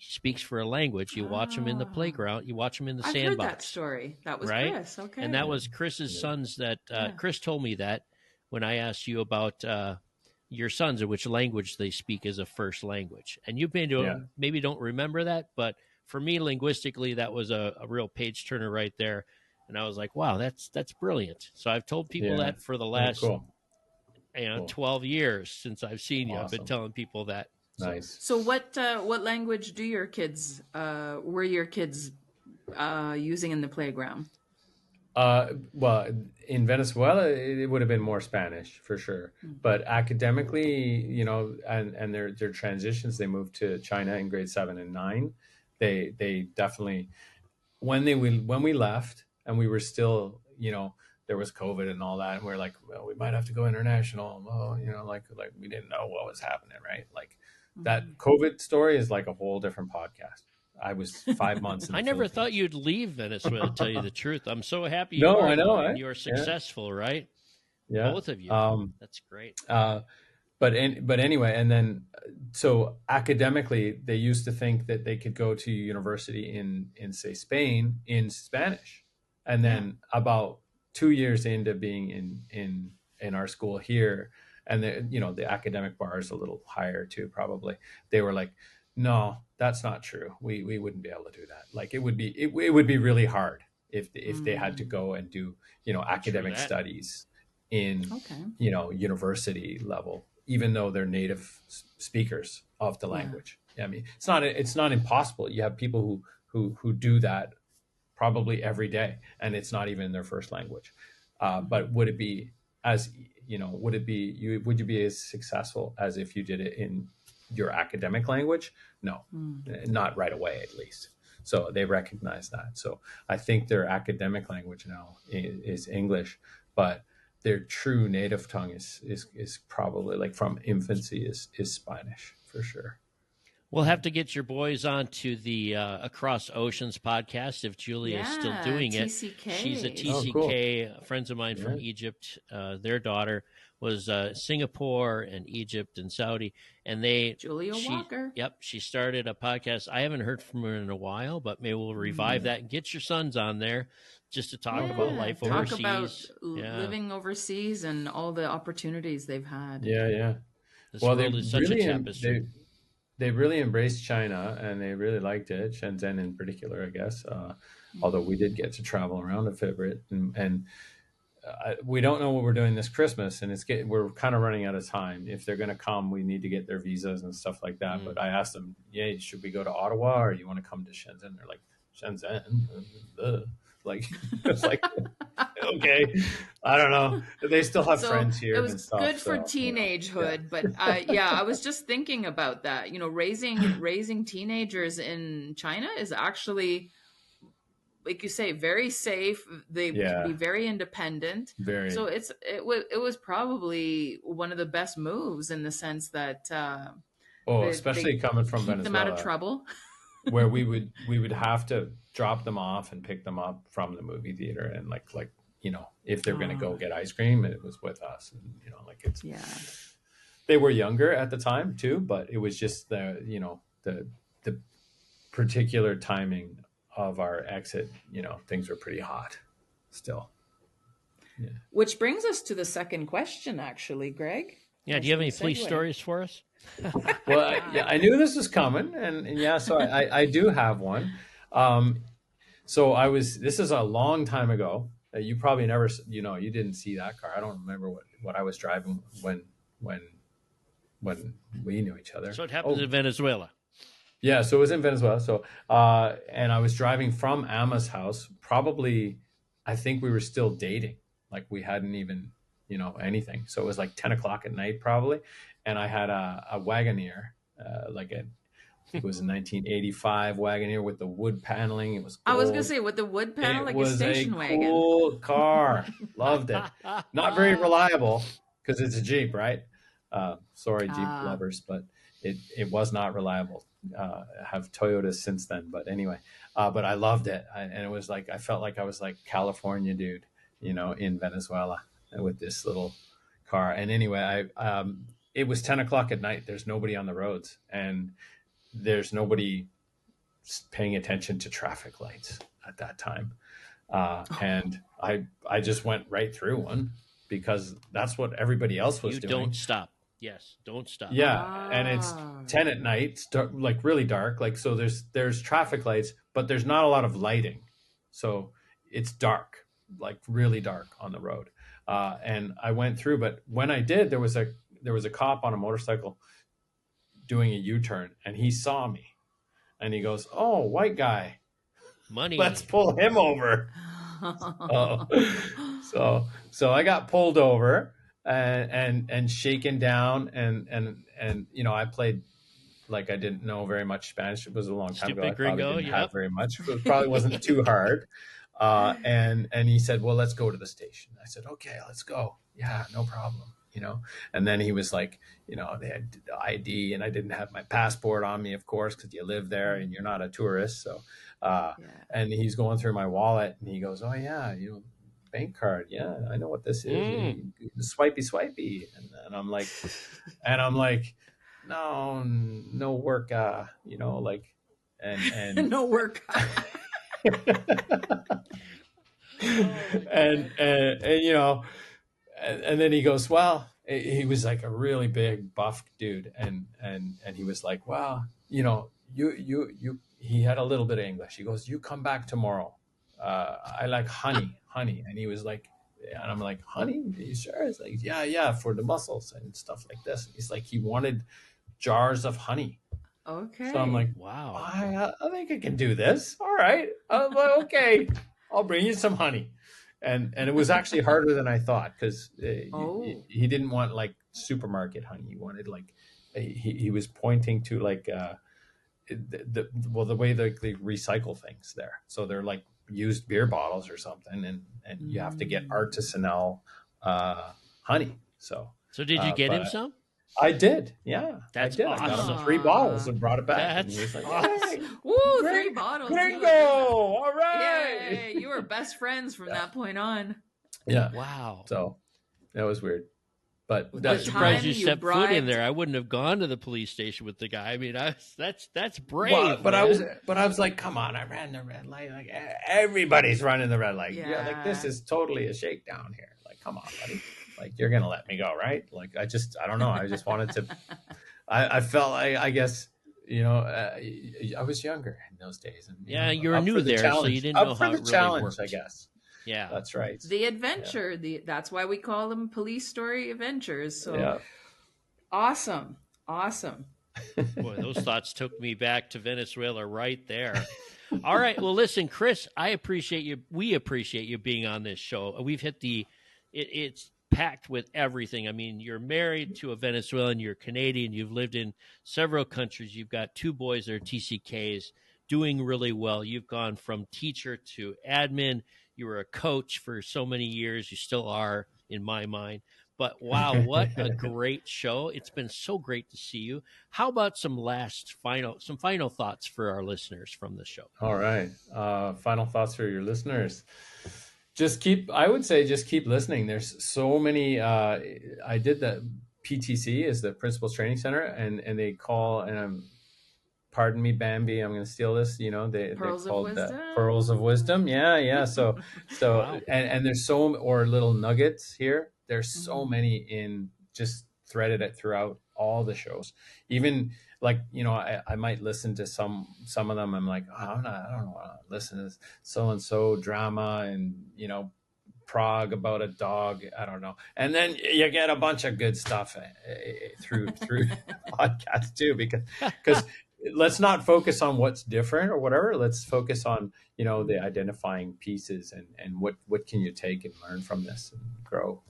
speaks for a language, you watch them in the playground, you watch them in the sandbox. I've heard that story. That was right? Chris. Okay. And that was Chris's sons that Chris told me that when I asked you about your sons and which language they speak as a first language. And you maybe don't remember that, but for me, linguistically, that was a real page turner right there. And I was like, wow, that's brilliant. So I've told people that for the last 12 years since I've seen you. I've been telling people that. Nice. So what language do your kids were your kids using in the playground? Well, in Venezuela, it would have been more Spanish for sure. But academically, and their transitions, they moved to China in grade 7 and 9. They definitely, when we left and we were still, there was COVID and all that, and we're like, well, we might have to go international. Oh, like we didn't know what was happening, right? Like that COVID story is like a whole different podcast. I was 5 months in the I never Philippines. thought you'd leave Venezuela, to tell you the truth. I'm so happy I know. You're successful, right? Yeah. Both of you. That's great. But anyway, and then so academically, they used to think that they could go to university in say Spain in Spanish, and then about 2 years into being in our school here, and the academic bar is a little higher too, probably. They were like, no, that's not true. We wouldn't be able to do that. Like it would be really hard if they had to go and do academic studies in university level, even though they're native speakers of the language. I mean, it's not impossible. You have people who do that probably every day, and it's not even their first language. But would you be as successful as if you did it in your academic language? No, not right away, at least. So they recognize that. So I think their academic language now is English, but their true native tongue is probably, like, from infancy is Spanish for sure. We'll have to get your boys onto the Across Oceans podcast if Julia is still doing TCK. It. She's a TCK. Cool. Friends of mine from Egypt, their daughter was Singapore and Egypt and Saudi, and Julia Walker. Yep, she started a podcast. I haven't heard from her in a while, but maybe we'll revive that and get your sons on there just to talk about life overseas. Talk about living overseas and all the opportunities they've had. Yeah. This world is such a tapestry. They really embraced China, and they really liked it. Shenzhen in particular, I guess. Although we did get to travel around a fair bit, and we don't know what we're doing this Christmas, and we're kind of running out of time. If they're going to come, we need to get their visas and stuff like that. But I asked them, should we go to Ottawa, or you want to come to Shenzhen? They're like, Shenzhen? Like, it's like, okay, I don't know. They still have friends here. It was and stuff, good for teenagehood, but I was just thinking about that. Raising teenagers in China is actually, like you say, very safe. They can be very independent. So it was probably one of the best moves in the sense that especially coming from Venezuela, keep them out of trouble. Where we would have to drop them off and pick them up from the movie theater, and like if they're going to go get ice cream, it was with us, and they were younger at the time too, but it was just the particular timing of our exit, things were pretty hot still. Which brings us to the second question, actually, Greg. Do you have any police stories for us? Well, I knew this was coming, and so I do have one. So this is a long time ago. You probably never, you didn't see that car. I don't remember what I was driving when we knew each other. So it happened in Venezuela. Yeah, so it was in Venezuela. So, and I was driving from Emma's house. Probably, I think we were still dating. Like we hadn't even, anything. So it was like 10 o'clock at night, probably. And I had a Wagoneer, it was a 1985 Wagoneer with the wood paneling. It was gold. I was gonna say with the wood panel, like a station wagon. It was a cool car. Loved it. Not very reliable because it's a Jeep, right? Sorry, Jeep lovers, but it was not reliable. I have Toyotas since then, but anyway, but I loved it. And it was like, I felt like I was like California dude, in Venezuela with this little car. And anyway, it was 10 o'clock at night. There's nobody on the roads and there's nobody paying attention to traffic lights at that time. And I just went right through one because that's what everybody else was doing. Don't stop. Yes, don't stop. Yeah, and it's 10 at night, like really dark. Like, so there's traffic lights, but there's not a lot of lighting. So it's dark, like really dark on the road. And I went through, but when I did, there was a cop on a motorcycle doing a U-turn, and he saw me, and he goes, "Oh, white guy, money, let's pull him over." So I got pulled over and shaken down, and I played like I didn't know very much Spanish. It was a long time ago. I probably didn't have very much. It probably wasn't too hard. And he said, "Well, let's go to the station." I said, "Okay, let's go. Yeah, no problem." And then he was like, they had the ID and I didn't have my passport on me, of course, because you live there and you're not a tourist. So, and he's going through my wallet and he goes, "Oh yeah, bank card. Yeah, I know what this is. Swipey. And I'm like, no work, and no work. And then he goes, well, he was like a really big buff dude. And he was like, well, he had a little bit of English. He goes, "You come back tomorrow. I like honey. And he was like, and I'm like, honey, are you sure? It's like, yeah, for the muscles and stuff like this. And he's like, he wanted jars of honey. Okay. So I'm like, wow, I think I can do this. All right. I'm like, okay, I'll bring you some honey. And it was actually harder than I thought because he didn't want like supermarket honey. He wanted like, he was pointing to like, the way they recycle things there. So they're like used beer bottles or something. And you have to get artisanal honey. So did you get him some? I did. Yeah. That's I did. awesome. I got him 3 bottles and brought it back. That's and he was like, awesome. Woo, 3 bottles. Gringo! All right. Yay, you were best friends from that point on. Yeah. Wow. So that was weird. But I'm surprised you stepped foot in there. I wouldn't have gone to the police station with the guy. I mean, that's brave. Well, but I was like, come on, I ran the red light. Like everybody's running the red light. Yeah, like this is totally a shakedown here. Like, come on, buddy. Like, you're gonna let me go, right? Like, I don't know. I just wanted to. I felt I guess I was younger in those days, and you were new there, so you didn't know how it really worked. I guess. Yeah, that's right. The adventure. That's why we call them police story adventures. So yeah. Awesome. Boy, those thoughts took me back to Venezuela right there. All right. Well, listen, Chris, I appreciate you. We appreciate you being on this show. We've hit it's packed with everything. I mean, you're married to a Venezuelan, you're Canadian, you've lived in several countries. You've got 2 boys that are TCKs doing really well. You've gone from teacher to admin. You were a coach for so many years. You still are, in my mind. But wow, what a great show. It's been so great to see you. How about some final thoughts for our listeners from the show? All right. Final thoughts for your listeners. I would say just keep listening. There's so many, I did the PTC is the Principals Training Center and they call, and pardon me, Bambi, I'm going to steal this, they called Pearls of Wisdom. Yeah. So, wow. and there's or little nuggets here. There's so many in just threaded it throughout all the shows. Even like, I might listen to some of them. I'm like, I don't want to listen to this so-and-so drama and, Prague about a dog. I don't know. And then you get a bunch of good stuff through the podcast too, because let's not focus on what's different or whatever. Let's focus on, the identifying pieces and what can you take and learn from this and grow.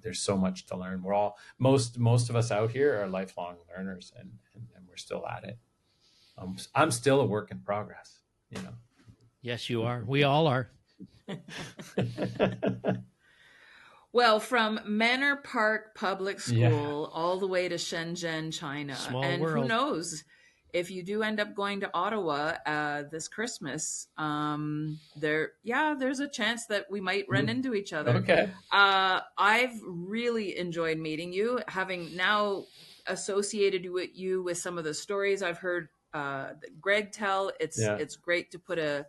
There's so much to learn. We're all, most of us out here are lifelong learners, and we're still at it. I'm still a work in progress, Yes, you are. We all are. Well, from Manor Park Public School all the way to Shenzhen, China. Small and world. Who knows, if you do end up going to Ottawa this Christmas, there's a chance that we might run into each other. Okay. I've really enjoyed meeting you, having now associated you with some of the stories I've heard Greg tell. It's great to put a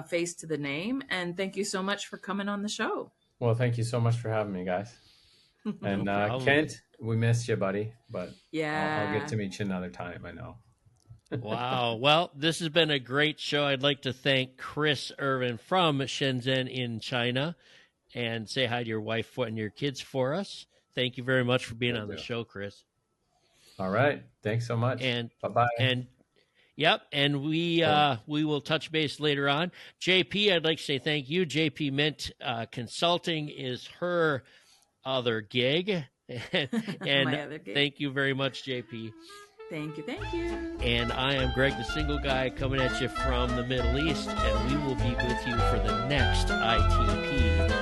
face to the name. And thank you so much for coming on the show. Well, thank you so much for having me, guys. And Kent, we missed you, buddy. But I'll get to meet you another time, I know. Wow. Well, this has been a great show. I'd like to thank Chris Irvin from Shenzhen in China, and say hi to your wife and your kids for us. Thank you very much for being on the show, Chris. All right. Thanks so much. And bye-bye. And we will touch base later on. JP, I'd like to say thank you. JP Mint Consulting is her other gig. And my other gig. Thank you very much, JP. Thank you. And I am Greg, the single guy, coming at you from the Middle East, and we will be with you for the next ITP.